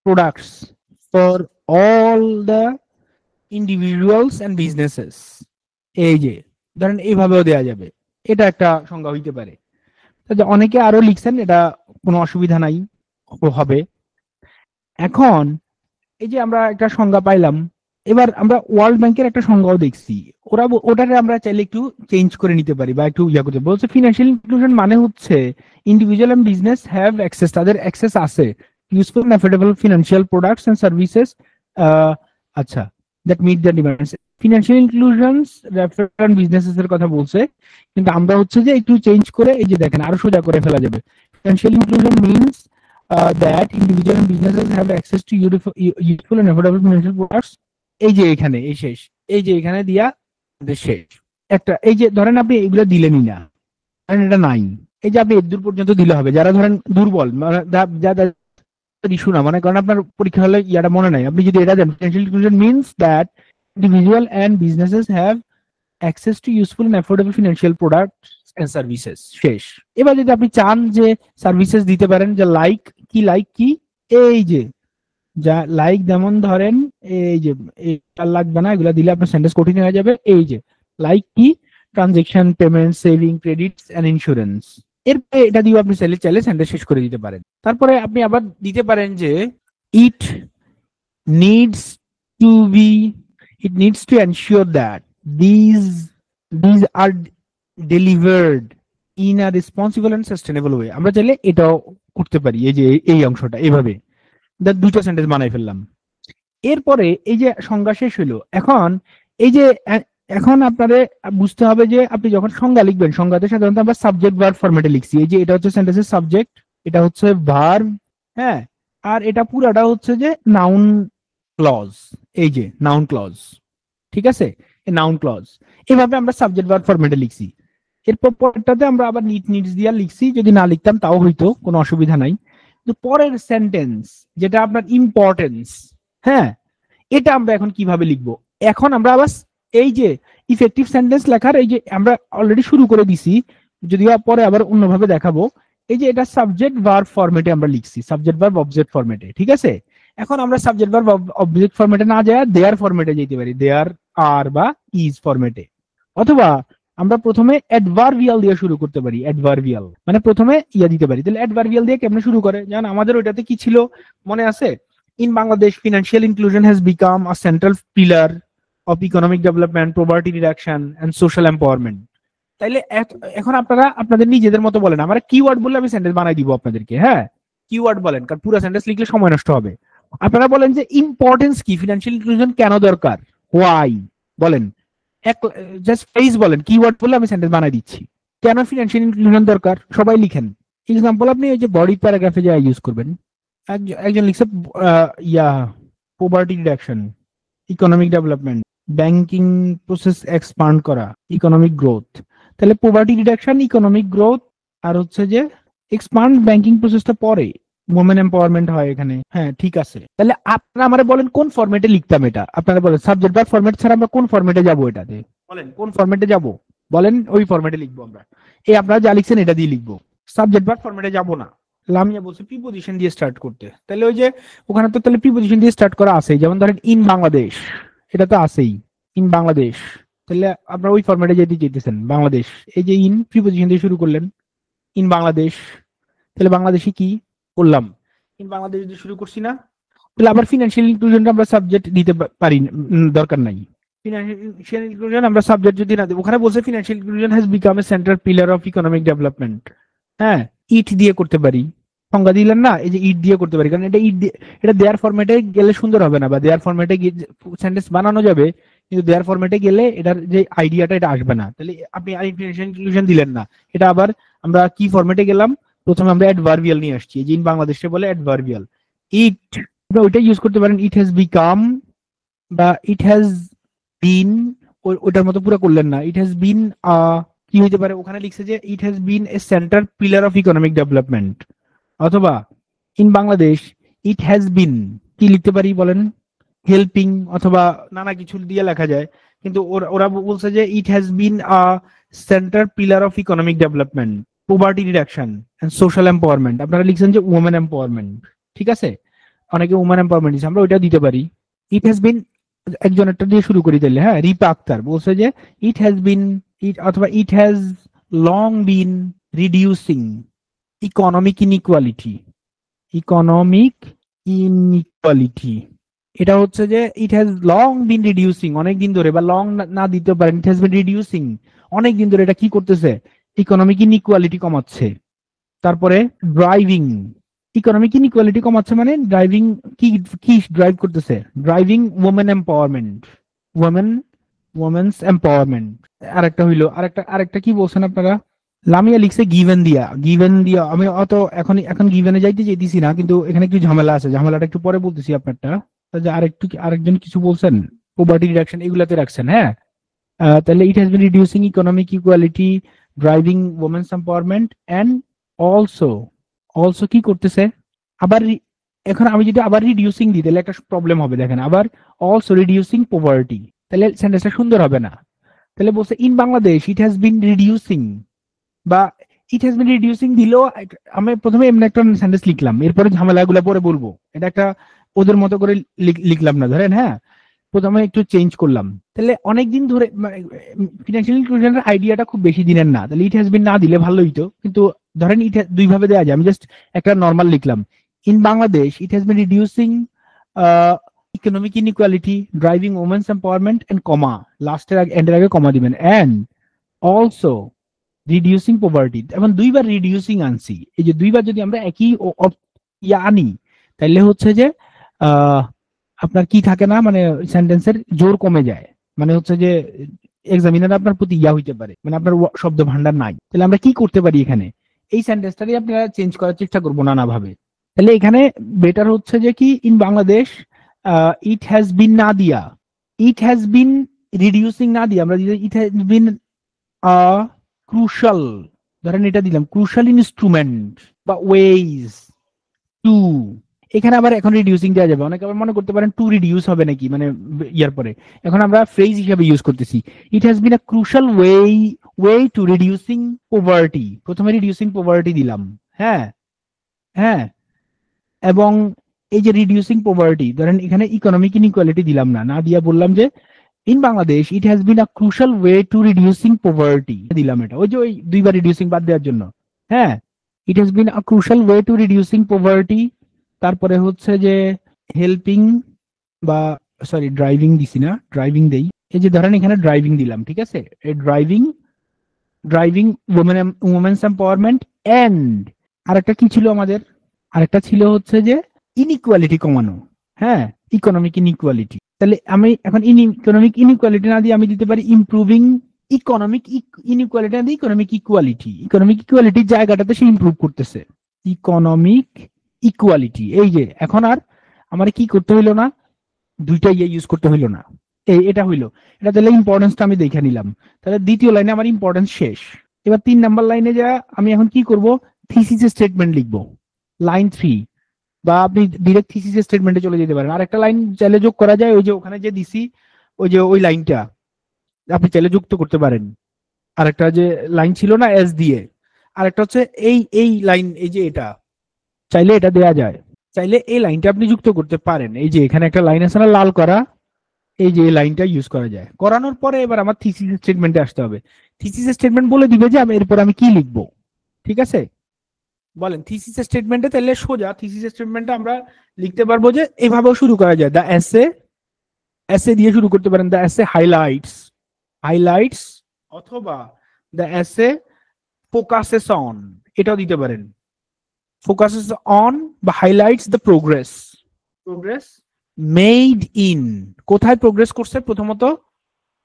products for all the individuals and businesses. এই যে ধরেন এইভাবেও দেওয়া যাবে, এটা একটা সংজ্ঞা হইতে পারে। অনেকে আরো লিখছেন, এটা কোনো অসুবিধা নাই, হবে। এখন এই যে আমরা একটা সংজ্ঞা পাইলাম, এবার আমরা ওয়ার্ল্ড ব্যাংকের একটা সংজ্ঞাও দেখছি, ওটারে আমরা চাইলে একটু চেঞ্জ করে নিতে পারি বা একটু ইয়া করতে, বলছে ফিনান্সিয়াল ইনক্লুশন মানে হচ্ছে individual and business have access, তাদের অ্যাক্সেস আছে useful and affordable financial products and services, আচ্ছা, that meet the demands. Financial inclusions refer businesses এর কথা বলছে, কিন্তু আমরা হচ্ছে যে একটু চেঞ্জ করে এই যে দেখেন আরো সোজা করে ফেলা যাবে। Financial inclusion means that individual and businesses have access to useful and affordable financial products, এই যে এখানে এই শেষ, এই যে এখানে দিয়া শেষ একটা, এই যে ধরেন আপনি এগুলো দিলেনই না, ধরেন এটা নাই, এই যে আপনি এর দূর পর্যন্ত দিলে হবে। যারা ধরেন দুর্বল, যাদের ইস্যু না, মানে কারণ আপনার পরীক্ষা হলে ইয়াটা মনে নাই, আপনি যদি এটা দেন financial inclusion means that individual and businesses have access to useful and affordable financial products and services, শেষ। এবার যদি আপনি চান যে সার্ভিসেস দিতে পারেন, যে লাইক কি, এই যে যা লাইক, যেমন ধরেন এই যে এটা লাগবে না, এগুলা দিলে আপনার সেন্টেন্স কঠিন হয়ে যাবে। এই যে লাইক কি, transaction, payment, saving, credits and insurance, এরপরে এটা দিয়ে আপনি চাইলে সেন্টেন্স শেষ করে দিতে পারেন। তারপরে আপনি আবার দিতে পারেন যে it needs to be, it needs to ensure that these are delivered in a responsible and sustainable way, আমরা চাইলে এটাও করতে পারি। এই যে এই অংশটা এইভাবে দুটো সেন্টেন্স বানাই ফেললাম। এরপরে এই যে সংজ্ঞা শেষ হলো, এখন এই যে এখন আপনাদের বুঝতে হবে যে আপনি যখন সংজ্ঞা লিখবেন, সংজ্ঞাতে সাধারণত আমরা সাবজেক্ট ভার্ব ফরম্যাটে লিখছি। এই যে এটা হচ্ছে সেন্টেন্সের সাবজেক্ট, এটা হচ্ছে ভার্ব, হ্যাঁ, আর এটা পুরাটা হচ্ছে যে নাউন ক্লজ, এই যে নাউন ক্লজ, ঠিক আছে, নাউন ক্লজ। এভাবে আমরা সাবজেক্ট ভার্ব ফরম্যাটে লিখছি। এরপর পরেরটাতে আমরা আবার নিডস দিয়া লিখছি, যদি না লিখতাম তাও হইতো, কোনো অসুবিধা নাই। কিন্তু পরের সেন্টেন্স যেটা আপনার ইম্পর্টেন্স, হ্যাঁ, এটা আমরা এখন কিভাবে লিখবো? এখন আমরা আবার এই যে ইফেক্টিভ সেন্টেন্স লেখার এই যে আমরা অলরেডি শুরু করে দিছি, যদিও পরে আবার অন্যভাবে দেখাবো। এই যে এটা সাবজেক্ট ভার্ব ফরম্যাটে আমরা লিখছি, সাবজেক্ট ভার্ব অবজেক্ট ফরম্যাটে, ঠিক আছে। এখন আমরা সাবজেক্ট ভার্ব অবজেক্ট ফরম্যাটে না যায় দেয়ার ফরম্যাটে যেতে পারি, দেয়ার, আর বা ইজ ফরম্যাটে। অথবা আমরা প্রথমে অ্যাডভার্বিয়াল দিয়ে শুরু করতে পারি, অ্যাডভার্বিয়াল মানে প্রথমে ইয়া দিতে পারি। তাহলে অ্যাডভার্বিয়াল দিয়ে কেমনে শুরু করে, যেমন আমাদের ওইটাতে কি ছিল মনে আছে? In Bangladesh financial inclusion has become a central pillar of economic development, poverty reduction and social empowerment. তাইলে এখন আপনারা আপনাদের নিজেদের মতো বলেন, আমরা কিওয়ার্ড বললে আমি সেন্টেন্স বানাই দিব আপনাদেরকে, হ্যাঁ, কিওয়ার্ড বলেন, কারণ পুরো সেন্টেন্স লিখলে সময় নষ্ট হবে। আপনারা বলেন যে ইম্পর্টেন্স কি, ফিনান্সিয়াল ইনক্লুশন কেন দরকার, হোয়াই বলেন, জাস্ট ফেজ বলেন, কিওয়ার্ড বললে আমি সেন্টেন্স বানাই দিচ্ছি। কেন ফিনান্সিয়াল ইনক্লুশন দরকার সবাই লিখেন। এক্সাম্পল আপনি ওই যে বডি প্যারাগ্রাফে যা ইউজ করবেন, একজন লিখছে poverty reduction, economic development, banking process expand করা, ইকোনমিক গ্রোথ। তাহলে পভার্টি রিডাকশন, ইকোনমিক গ্রোথ, আর হচ্ছে যে এক্সপান্ড ব্যাংকিং প্রসেসটা পরে, ওমেন এম্পাওয়ারমেন্ট হয় এখানে, হ্যাঁ ঠিক আছে। তাহলে আপনারা আমারে বলেন কোন ফরম্যাটে লিখতাম এটা, আপনারা বলেন সাবজেক্ট ভার্ব ফরম্যাট ছাড়া আমরা কোন ফরম্যাটে যাব, এটাতে বলেন কোন ফরম্যাটে যাব, বলেন ওই ফরম্যাটে লিখবো আমরা। এই আপনারা যা লিখছেন এটা দিয়ে লিখবো, সাবজেক্ট ভার্ব ফরম্যাটে যাব না। লামিয়া বলছে প্রিপজিশন দিয়ে স্টার্ট করতে, তাহলে ওই যে ওখানে তো তাহলে প্রিপজিশন দিয়ে স্টার্ট করা আছে, যেমন ধরেন ইন বাংলাদেশ, এটা তো আছেই, ইন বাংলাদেশ, তাহলে আপনারা ওই ফরম্যাটে যেতে চাইতেছেন। বাংলাদেশ, এই যে ইন প্রিপোজিশন দিয়ে শুরু করলেন, ইন বাংলাদেশ, তাহলে বাংলাদেশে কি করলাম, ইন বাংলাদেশ দিয়ে শুরু করছি না, তাহলে আবার ফিনান্সিয়াল ইনক্লুশনটা আমরা সাবজেক্ট দিতে পারি দরকার নাই। ফিনান্সিয়াল ইনক্লুশন আমরা সাবজেক্ট যদি না দিই, ওখানে বলছে financial inclusion has become a central pillar of economic development. হ্যাঁ, ইট দিয়ে করতে পারি, সংজ্ঞা দিলেন না, এই যে ইট দিয়ে করতে পারি, কারণ এটা ইট দিয়ে, এটা দেয়ার ফরম্যাটে গেলে সুন্দর হবে না, বা দেয়ার ফরম্যাটে সেন্টেন্স বানানো যাবে, কিন্তু দেয়ার ফরম্যাটে গেলে এটার যে আইডিয়াটা এটা আসবে না। তাহলে আপনি ফিনান্সিয়াল ইনক্লুশন দিলেন না, এটা আবার আমরা কি ফরম্যাটে গেলাম, প্রথমে আমরা অ্যাডভার্বিয়াল নিয়ে আসছি, যে ইন বাংলাদেশে বলে অ্যাডভার্বিয়াল। ইট, ওইটা ইউজ করতে পারেন, ইট হ্যাজ বিকাম বা ইট হ্যাজ বিন, ওটার মতো পুরো করলেন না, ইট হ্যাজ বিন কি হইতে পারে, ওখানে লিখছে যে it has been a central pillar of economic development. অথবা in Bangladesh it has been, কি লিখতে পারি বলেন, হেল্পিং, অথবা নানা কিছু দিয়ে লেখা যায়, কিন্তু ওরা বলছে যে it has been central pillar of economic development, poverty reduction and social empowerment. আপনারা লিখছেন যে উমেন এম্পাওয়ারমেন্ট, ঠিক আছে, অনেকে উমেন এম্পাওয়ারমেন্ট দিচ্ছে, আমরা ওইটা দিতে পারি। ইট হ্যাজ বিন, একজন একটা দিয়ে শুরু করি তাহলে, হ্যাঁ, রিপা আক্তার বলছে যে ইট হ্যাজ বিন, ইট অথবা it has long bin reducing economic inequality, economic inequality, এটা হচ্ছে যে it has long bin reducing, অনেকদিন ধরে, বা লং না দিতে পারেন, ইট হ্যাজ বিন রিডিউসিং, অনেকদিন ধরে এটা কি করতেছে, ইকোনমিক ইনইকুয়ালিটি কমাচ্ছে। তারপরে ড্রাইভিং, ইকোনমিক ইনইকুয়ালিটি কমাচ্ছে মানে ড্রাইভিং, কি কি ড্রাইভ করতেছে, driving women empowerment, women, women's empowerment. আরেকটা হইলো, আরেকটা কি বলছেন আপনারা, লামিয়া লিখছে গিভেন দিয়া, গিভেন দিয়া, আমি অত এখন গিভেনে যাইতে চাইতেছি না, কিন্তু এখানে একটু ঝামেলা আছে, ঝামেলাটা একটু পরে বলতেছি আপনারটা। যে আরেকজন কিছু বলছেন, পভার্টি রিডাকশন, এগুলাতে রাখছেন, হ্যাঁ। তাহলে it has been reducing economic equality, driving women's empowerment and also, also কি করতেছে, আবার এখন আমি যদি আবার রিডিউসিং দিই তাহলে একটা প্রবলেম হবে, দেখেন, আবার অলসো রিডিউসিং পভার্টি, তাহলে সেন্টেন্সটা সুন্দর হবে না। তাহলে বলছে in Bangladesh it has been reducing, বা ইট হ্যাজ বিন রিডিউসিং দিলেও আমি প্রথমে এমনি একটা সেন্টেন্স লিখলাম, এরপরে ঝামেলাগুলো পরে বলবো, এটা একটা ওদের মতো করে লিখলাম না, ধরেন, হ্যাঁ, প্রথমে একটু চেঞ্জ করলাম। তাহলে অনেকদিন ধরে ফিনান্সিয়াল ইনক্লুশনের আইডিয়াটা খুব বেশি দিনের না, তাহলে ইট হ্যাজ বিন না দিলে ভালো হইতো, কিন্তু ধরেন ইট দুই ভাবে দেওয়া যায়, আমি জাস্ট একটা নর্মাল লিখলাম, in Bangladesh it has been reducing economic inequality, driving women's empowerment and comma, লাস্টের এন্ডের আগে কমা দিবেন, এন্ড অলসো রিডিউসিং পভার্টি, এখন দুইবার রিডিউসিং আনছি, এই যে দুইবার যদি আমরা একই ইয়া আনি, তাহলে হচ্ছে যে আপনার কি থাকে না, মানে সেন্টেন্সের জোর কমে যায়, মানে হচ্ছে যে এক্সামিনার আপনার প্রতি ইয়া হইতে পারে, মানে আপনার শব্দ ভান্ডার নাই। তাহলে আমরা কি করতে পারি এখানে, এই সেন্টেন্সটারই আপনারা চেঞ্জ করার চেষ্টা করবো নানা ভাবে। তাহলে এখানে বেটার হচ্ছে যে কি, ইন বাংলাদেশ ইট হ্যাজ বিন না দিয়া, ইট হ্যাজ বিন রিডিউসিং না দিয়া আমরা ইট হ্যাজ বিন ক্রুশাল, ধরেন এটা দিলাম, ক্রুশাল ইনস্ট্রুমেন্ট বা ওয়েজ টু, এখানে আবার এখন রিডিউসিং দেওয়া যাবে, অনেকে আবার মনে করতে পারেন টু রিডিউস হবে নাকি, মানে ইয়ার পরে, এখন আমরা ফ্রেজ হিসেবে ইউজ করতেছি, ইট has bin a crucial way to reducing poverty, প্রথমে রিডিউসিং পভার্টি দিলাম, হ্যাঁ, হ্যাঁ, এবং এই যে রিডিউসিং পভার্টি, ধরেন এখানে ইকোনমিক ইনইকুয়ালিটি দিলাম না, না দিয়া বললাম যে in Bangladesh it has bin a crucial way to reducing poverty দিলাম, এটা ওই যে ওই দুইবার রিডিউসিং বাদ দেওয়ার জন্য, হ্যাঁ, ইট has bin a crucial way to reducing poverty. তারপরে হচ্ছে যে হেল্পিং, বা সরি ড্রাইভিং দিছি না, ড্রাইভিং দেই, এই যে ধরেন এখানে ড্রাইভিং দিলাম, ঠিক আছে, এই ড্রাইভিং ওমেন্স এম্পাওয়ারমেন্ট এন্ড আরেকটা কি ছিল আমাদের, আরেকটা ছিল হচ্ছে যে ইনইকুয়ালিটি কমানো, হ্যাঁ, ইকোনমিক ইনইকুয়ালিটি। তাহলে আমি এখন ইকোনমিক ইনইকুয়ালিটি না দিয়ে আমি দিতে পারি ইমপ্রুভিং ইকোনমিক ইনইকুয়ালিটি না দিয়ে ইকোনমিক ইকুয়ালিটি, ইকোনমিক ইকুয়ালিটির জায়গাটাতে সে ইমপ্রুভ করতেছে, ইকোনমিক ইকুয়ালিটি। এই যে এখন আর আমার কি করতে হইলো না, দুইটা ইয়ে ইউজ করতে হইলো না, এটা হইলো, এটা তাহলে ইম্পর্টেন্সটা আমি দেখে নিলাম। তাহলে দ্বিতীয় লাইনে আমার ইম্পর্টেন্স শেষ। এবার 3 নাম্বার লাইনে যা আমি এখন কি করব, থিসিস স্টেটমেন্ট লিখবো, লাইন 3, বা আপনি ডিরেক্ট থিসিস স্টেটমেন্টে চলে যেতে পারেন। আরেকটা লাইন চাইলে যোগ করা যায়, ওই যে ওখানে যে দিছি ওই যে ওই লাইনটা আপনি চাইলে যুক্ত করতে পারেন। আরেকটা যে লাইন ছিল না এস দিয়ে, আরেকটা হচ্ছে এই লাইন, এই যে এটা চাইলে এটা দেয়া যায়, চাইলে এই লাইনটা আপনি যুক্ত করতে পারেন। এই যে এখানে একটা লাইন আছে না লাল করা, এই যে লাইনটা ইউজ করা যায়। করানোর পরে এবার আমার থিসিস স্টেটমেন্টে আসতে হবে। থিসিস স্টেটমেন্ট বলে দিবে যে আমি এরপর আমি কি লিখবো। ঠিক আছে, বলেন থিসিস স্টেটমেন্টে তাহলে সোজা থিসিস স্টেটমেন্টে আমরা লিখতে পারবো যে এভাবেও শুরু করা যায়, দ্য এসে, এসে দিয়ে শুরু করতে পারেন, দ্য এসে হাইলাইটস, হাইলাইটস, অথবা দ্য এসে ফোকাসেস অন, এটাও দিতে পারেন, ফোকাসেস অন বা highlights the progress, progress made in, কোথায় প্রোগ্রেস করছে প্রথমত,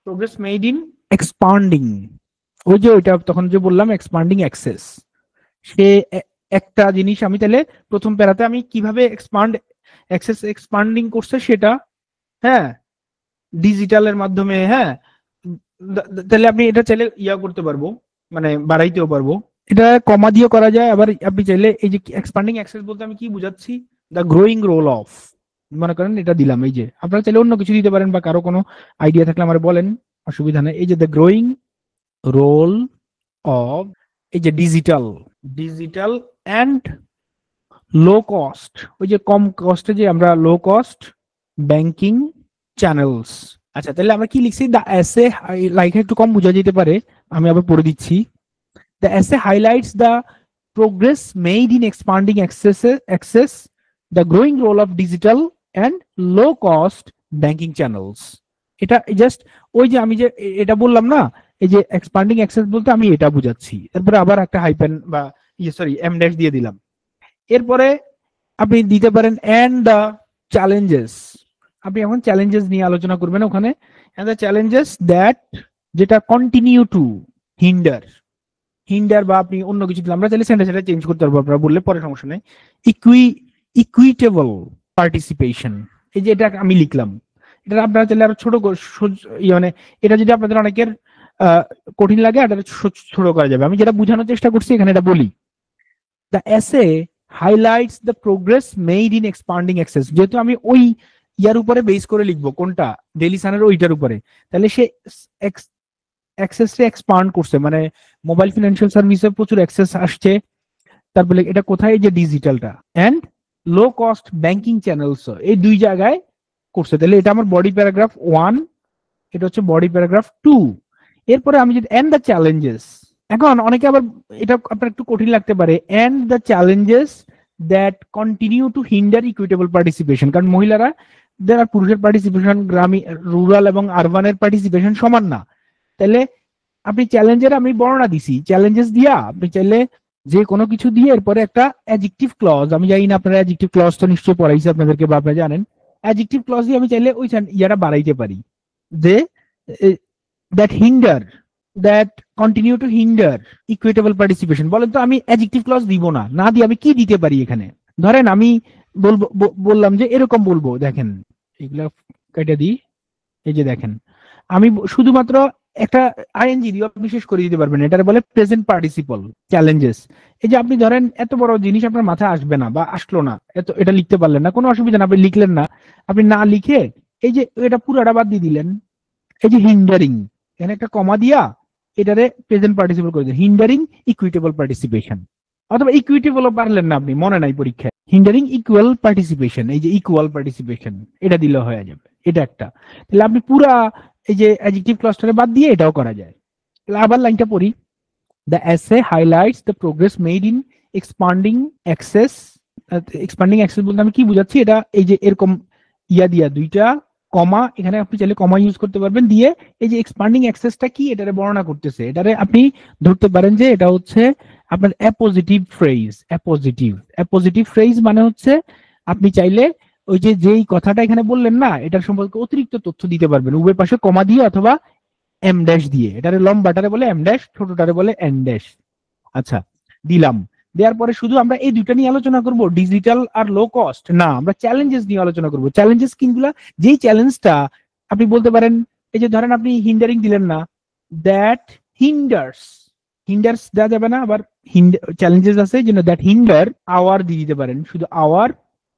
প্রোগ্রেস মেড ইন এক্সপান্ডিং, ওই যে ওইটা তখন যে বললাম এক্সপান্ডিং অ্যাক্সেস, সে একটা জিনিস আমি তাহলে প্রথম প্যারাতে আমি কিভাবে এক্সপান্ড অ্যাক্সেস এক্সপান্ডিং করছে সেটা, হ্যাঁ, ডিজিটালের মাধ্যমে, হ্যাঁ, তাহলে আপনি এটা চাইলে ইয়া করতে পারবো, মানে বাড়াইতেও পারবো, এটা কমা দিয়ে করা যায়। আবার আপনি চাইলে এই যে এক্সপান্ডিং অ্যাক্সেস বলতে আমি কি বুঝাচ্ছি, দ্য গ্রোয়িং রোল অফ, মনে করেন এটা দিলাম, এই যে আপনারা চাইলে অন্য কিছু দিতে পারেন বা কারো কোনো আইডিয়া থাকলে আমার বলেন, অসুবিধা নেই। এই যে দ্য গ্রোয়িং রোল অফ, এই যে digital, digital and low cost, ওই যে কম কস্টে যে আমরা লো কস্ট ব্যাংকিং চ্যানেলস। আচ্ছা তাহলে আমরা কি লিখছি, দ্য এসে, লাইক একটু কম বোঝা যেতে পারে, আমি আবার পড়ে দিচ্ছি, the essay highlights the progress made in expanding access, the growing role of digital and low cost banking channels। এটা জাস্ট ওই যে আমি যে এটা বললাম না, এই যে এক্সপান্ডিং অ্যাক্সেস বলতে আমি এটা বুঝাচ্ছি, তারপরে আবার একটা হাইপেন বা সরি এম ড্যাশ দিয়ে দিলাম। এরপরে আপনি দিতে পারেন এন্ড দ্য চ্যালেঞ্জেস, আপনি এখন চ্যালেঞ্জেস নিয়ে আলোচনা করবেন ওখানে, এন্ড দ্য চ্যালেঞ্জেস দ্যাট, যেটা কন্টিনিউ টু হিন্ডার, হিন্ডার বা আপনি অন্য কিছু দিলে আমরা চাইলে সেটা চেঞ্জ করতে পারবো, আপনারা বললে পরে সমস্যা নেই, ইকুইটেবল পার্টিসিপেশন, এই যে এটা আমি লিখলাম, এটা আপনারা চাইলে আরো ছোট মানে এটা যদি আপনাদের অনেকের কঠিন লাগে এটা ছোট করা যাবে, আমি যেটা বোঝানোর চেষ্টা করছি এখানে এটা বলি, the essay highlights the progress made in expanding access, যেহেতু আমি ওই ইয়ার উপরে বেস করে লিখবো, কোনটা, ডেইলি সানের ওইটার উপরে, তাহলে সে অ্যাক্সেসটা এক্সপান্ড করছে, মানে মোবাইল ফিনান্সিয়াল সার্ভিসে প্রচুর অ্যাক্সেস আসছে, তারপরে এটা কোথায়, যে ডিজিটালটা and low cost banking channels, এই দুই জায়গায় করছে, তাহলে এটা আমার বডি প্যারাগ্রাফ 1, এটা হচ্ছে বডি প্যারাগ্রাফ 2। এরপরে আমি যদি এন্ড দ্য চ্যালেঞ্জেস, এখন অনেকে আবার এটা আপনার একটু কঠিন লাগতে পারে, and the challenges that continue to hinder equitable participation, কারণ মহিলারা যারা পুরুষের পার্টিসিপেশন গ্রামীণ রুরাল এবং আরবানের পার্টিসিপেশন সমান না, তাহলে আপনি চ্যালেঞ্জের আমি বর্ণনা দিছি, চ্যালেঞ্জেস দিয়া আপনি চাইলে যে কোনো কিছু দিয়ে এরপরে একটা অ্যাডজেক্টিভ ক্লজ, আমি জানি না আপনারা অ্যাডজেক্টিভ ক্লজ তো নিশ্চয়ই পড়াইছি আপনাদেরকে বা আপনারা জানেন, অ্যাডজেক্টিভ ক্লজ দিয়ে আমি চাইলে ওই ইয়াটা বাড়াইতে পারি, যে that hinder, that continue to hinder equitable participation. বলেন তো আমি অ্যাডজেক্টিভ ক্লজ দিব না, না দিয়ে আমি কি দিতে পারি এখানে, ধরেন আমি বলবো, বললাম যে এরকম বলবো, দেখেন এগুলা কেটে দিই, এই যে দেখেন আমি শুধুমাত্র একটা আইএনজি দিয়ে বিশেষ করে দিতে পারবেন, এটা বলে প্রেজেন্ট পার্টিসিপল চ্যালেঞ্জেস। এই যে আপনি ধরেন এত বড় জিনিস আপনার মাথায় আসবে না বা আসলো না, এটা লিখতে পারলেন না, কোনো অসুবিধা না, আপনি লিখলেন না, আপনি না লিখে এই যে এটা পুরোটা বাদ দিয়ে দিলেন, এই যে হিন্ডারিং, এখানে একটা কমা দিয়া এটারে প্রেজেন্ট পার্টিসিপল করে দিলেন, হিন্ডারিং ইকুইটেবল পার্টিসিপেশন, অথবা ইকুইটেবলও পারলেন না, আপনি মনে নাই পরীক্ষায়, হিন্ডারিং ইকুয়াল পার্টিসিপেশন, এই যে ইকুয়াল পার্টিসিপেশন এটা দিলে হয়ে যাবে, এটা একটা। তাহলে আপনি পুরা এই যে অ্যাডজেক্টিভ ক্লাস্টারে বাদ দিয়ে এটাও করা যায়। তাহলে আবার লাইনটা পড়ি, the essay highlights the progress made in expanding access, expanding access বলতে আমি কি বুঝাচ্ছি, এটা এই যে এরকম ইয়া দিয়া দুইটা কমা, এখানে আপনি চাইলে কমা ইউজ করতে পারবেন, দিয়ে এই যে এক্সপান্ডিং অ্যাক্সেসটা কি এটারে বর্ণনা করতেছে, এটারে আপনি ধরতে পারেন যে এটা হচ্ছে আপনার অ্যাপোজিটিভ ফ্রেজ, অ্যাপোজিটিভ ফ্রেজ মানে হচ্ছে আপনি চাইলে ওই যে যেই কথাটা এখানে বললেন না এটার সম্পর্কে অতিরিক্ত তথ্য দিতে পারবেন, উভয় পাশে কমা দিয়ে অথবা এম ড্যাশ দিয়ে, এটারে লম্বাটারে বলে এম ড্যাশ, ছোটটারে বলে এন ড্যাশ। আচ্ছা দিলাম, দেওয়ার পরে শুধু আমরা এই দুইটা নিয়ে আলোচনা করব, ডিজিটাল আর লো কস্ট না, আমরা চ্যালেঞ্জেস নিয়ে আলোচনা করব। চ্যালেঞ্জেস কিগুলা, যেই চ্যালেঞ্জটা আপনি বলতে পারেন, এই যে ধরেন আপনি হিন্ডারিং দিলেন না, দ্যাট হিন্ডার্স, হিন্ডার্স দেওয়া যাবে না, আবার চ্যালেঞ্জেস আছে যেন দ্যাট হিন্ডার আওয়ার দিয়ে দিতে পারেন, শুধু আওয়ার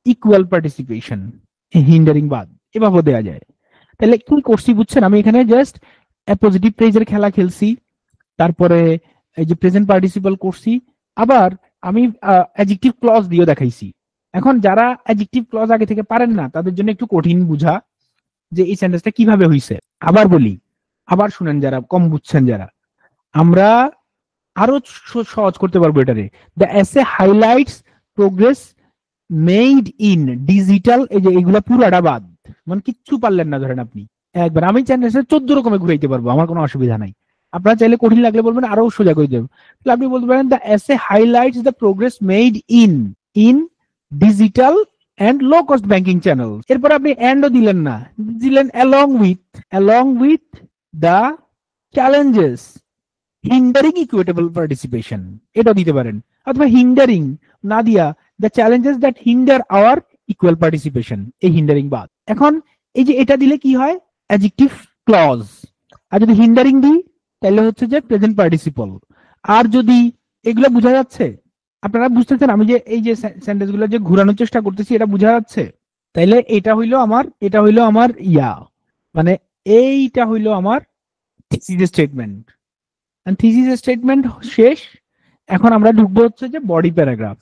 ইকুয়াল পার্টিসিপেশন, হিন্ডারিং বাদ, এভাবে দেওয়া যায়। তাহলে কি করছি বুঝছেন, আমি এখানে জাস্ট পজিটিভ ফ্রেজের খেলা খেলছি, তারপরে এই যে প্রেজেন্ট পার্টিসিপল করছি, আবার আমি অ্যাডজেক্টিভ ক্লজ দিয়েও দেখাইছি। এখন যারা অ্যাডজেক্টিভ ক্লজ আগে থেকে পারেন না তাদের জন্য একটু কঠিন বুঝা, যে এই সেন্টেন্সটা কিভাবে হইছে। আবার বলি, আবার শুনেন যারা কম বুঝছেন যারা, আমরা আরো সহজ করতে পারবো এটারে। The essay highlights progress made in digital, এই যে এগুলা পুরাটা বাদ, মানে কিচ্ছু পারলেন না ধরেন আপনি একবার, আমি চ্যানেল 14 রকমে ঘুরাইতে পারবো, আমার কোনো অসুবিধা নাই। আপনারা চাইলে কঠিন লাগলে বলবেন, আরো সোজা করে দেবো। তাহলে আপনি বলতে পারেন the essay highlights the progress made in in digital and low cost banking channel. এরপর আপনি এন্ডও দিলেন না, দিলেন along with the challenges hindering equitable participation, এটা দিতে পারেন। অথবা হিন্ডারিং না দিয়া the challenges that hinder our equal participation, এই হিন্ডারিং বাদ। এখন এই যে এটা দিলে কি হয়, অ্যাডজেক্টিভ ক্লজ। আর যদি হিন্ডারিং দিই তাহলে হচ্ছে যে প্রেজেন্ট পার্টিসিপল। আর যদি এগুলো বোঝা যাচ্ছে, আপনারা বুঝতেছেন আমি যে এই যে সেন্টেন্স গুলো যে ঘুরানোর চেষ্টা করতেছি, এটা বোঝা যাচ্ছে। তাইলে এটা হইলো আমার মানে এইটা হইলো আমার থিসিস স্টেটমেন্ট। থিসিস স্টেটমেন্ট শেষ। এখন আমরা ঢুকবো হচ্ছে যে বডি প্যারাগ্রাফ।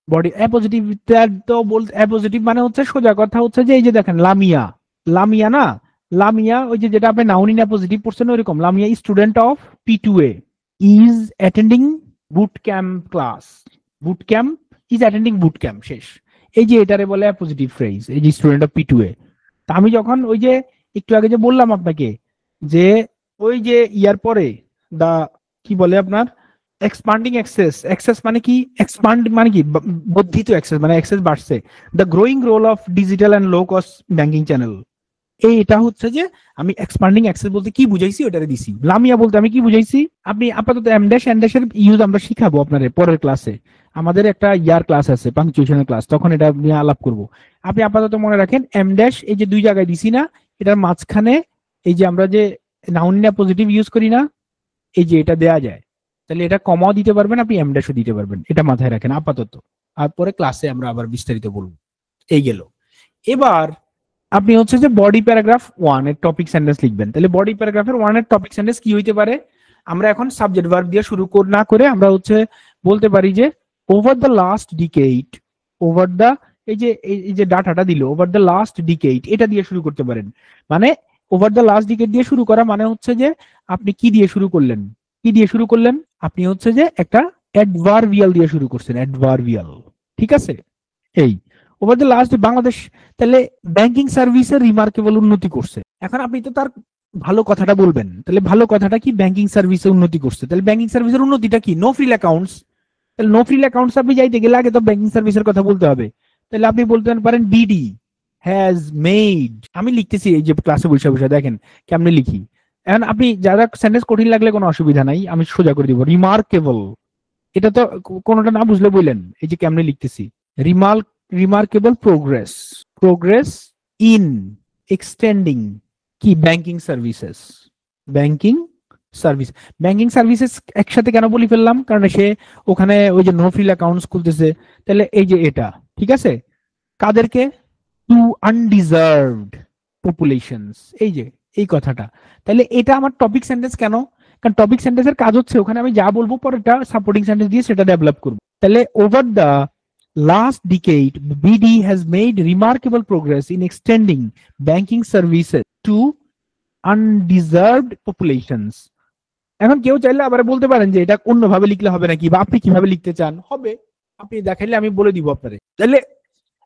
বডি অ্যাপোজিটিভ, তো বলতে অ্যাপোজিটিভ মানে হচ্ছে সোজা কথা হচ্ছে যে এই যে দেখেন লামিয়া, লামিয়া ওই যে যেটা আপনি নাউন ইন অ্যাপোজিটিভ পড়ছেন ওইরকম, Lamia student of P2A is attending boot camp class, boot camp is attending boot camp, শেষ। এই যে এটারে বলে অ্যাপোজিটিভ ফ্রেজ, এই যে স্টুডেন্ট অফ P2A। তা আমি যখন ওই যে একটু আগে যে বললাম আপনাকে যে ওই যে ইয়ার পরে দা কি বলে আপনার এক্সপান্ডিং অ্যাক্সেস মানে কি, এক্সপান্ড মানে কি বর্ধিত অ্যাক্সেস, মানে অ্যাক্সেস বাড়ছে। The growing role of digital and low cost banking channel, এটা হচ্ছে যে আমি এক্সপান্ডিং অ্যাক্সেস বলতে কি বুঝাইছি ওটারে দিছি। লামিয়া বলতে আমি কি বুঝাইছি, আপনি আপাতত এমড্যাশ এর ইউজ আমরা শিখাবো আপনাদের পরের ক্লাসে, আমাদের একটা ইয়ার ক্লাস আছে পাংচুয়েশনের ক্লাস, তখন এটা নিয়ে আলাপ করব। আপনি আপাতত মনে রাখেন এমড্যাশ এই যে দুই জায়গায় দিছি না, এটার মাঝখানে এই যে আমরা যে নাউন না পজিটিভ ইউজ করি না, এই যে এটা দেয়া যায়, তাহলে এটা কমাও দিতে পারবেন, আপনি এমড্যাশও দিতে পারবেন, এটা মাথায় রাখেন আপাতত। আর পরে ক্লাসে আমরা আবার বিস্তারিত বলবো। এই গেল। এবার আপনি হচ্ছে যে বডি প্যারাগ্রাফ 1 এর টপিক সেন্টেন্স লিখবেন। তাহলে বডি প্যারাগ্রাফের 1 এর টপিক সেন্টেন্স কি হইতে পারে, আমরা এখন সাবজেক্ট ভার্ব দিয়ে শুরু না করে আমরা হচ্ছে বলতে পারি যে over the last decade, over the এই যে ডাটাটা দিল ওভার দ্য লাস্ট ডিকেড, এটা দিয়ে শুরু করতে পারেন। মানে ওভার দ্য লাস্ট ডিকেড দিয়ে শুরু করা মানে হচ্ছে যে আপনি কি দিয়ে শুরু করলেন, আপনি হচ্ছে যে একটা অ্যাডভার্বিয়াল দিয়ে শুরু করছেন, অ্যাডভার্বিয়াল, ঠিক আছে। এই ওভার দ্য লাস্ট বাংলাদেশ, তাহলে ব্যাংকিং সার্ভিসের রিমার্কেবল উন্নতি করছে। এখন আপনি তো তার ভালো কথাটা বলবেন, তাহলে ভালো কথাটা কি, ব্যাংকিং সার্ভিসে উন্নতি করছে। তাহলে ব্যাংকিং সার্ভিসের উন্নতিটা কি, নো ফ্রিল অ্যাকাউন্টস। তাহলে নো ফ্রিল অ্যাকাউন্টস আপনি যাইতে গেলে আগে তো ব্যাংকিং সার্ভিসের কথা বলতে হবে। তাহলে আপনি বলতে পারেন বিডি হ্যাজ মেড, আমি লিখতেছি এই যে ক্লাসে বসে বসে দেখেন কেমনে লিখি। এখন আপনি যারা সেন্টেন্স কঠিন লাগলে কোনো অসুবিধা নাই, আমি সোজা করে দিব। রিমার্কেবল, এটা তো কোনোটা না বুঝলে বললেন, এই যে কেমনে লিখতেছি। রিমার্কেবল প্রোগ্রেস ইন এক্সটেন্ডিং কি ব্যাংকিং সার্ভিসেস একসাথে কেন বলি ফেললাম, কারণ সে ওখানে ওই যে নো ফ্রিল অ্যাকাউন্টস খুলতেছে। তাহলে এই যে এটা ঠিক আছে, কাদেরকে, টু আনডিজার্ভড পপুলেশনস, এই যে এই কথাটা। তাহলে এটা আমার টপিক সেন্টেন্স কেন, কারণ টপিক সেন্টেন্সের কাজ হচ্ছে ওখানে আমি যা বলবো পরেরটা সাপোর্টিং সেন্টেন্স দিয়ে সেটা ডেভেলপ করব। তাহলে over the last decade, BD has made remarkable progress in extending banking services to undeserved populations. এখন কেউ চাইলে আবার বলতে পারেন যে এটা অন্যভাবে লিখলে হবে নাকি, বা আপনি কিভাবে লিখতে চান, হবে আপনি দেখাইলে আমি বলে দিব আপনারে। তাহলে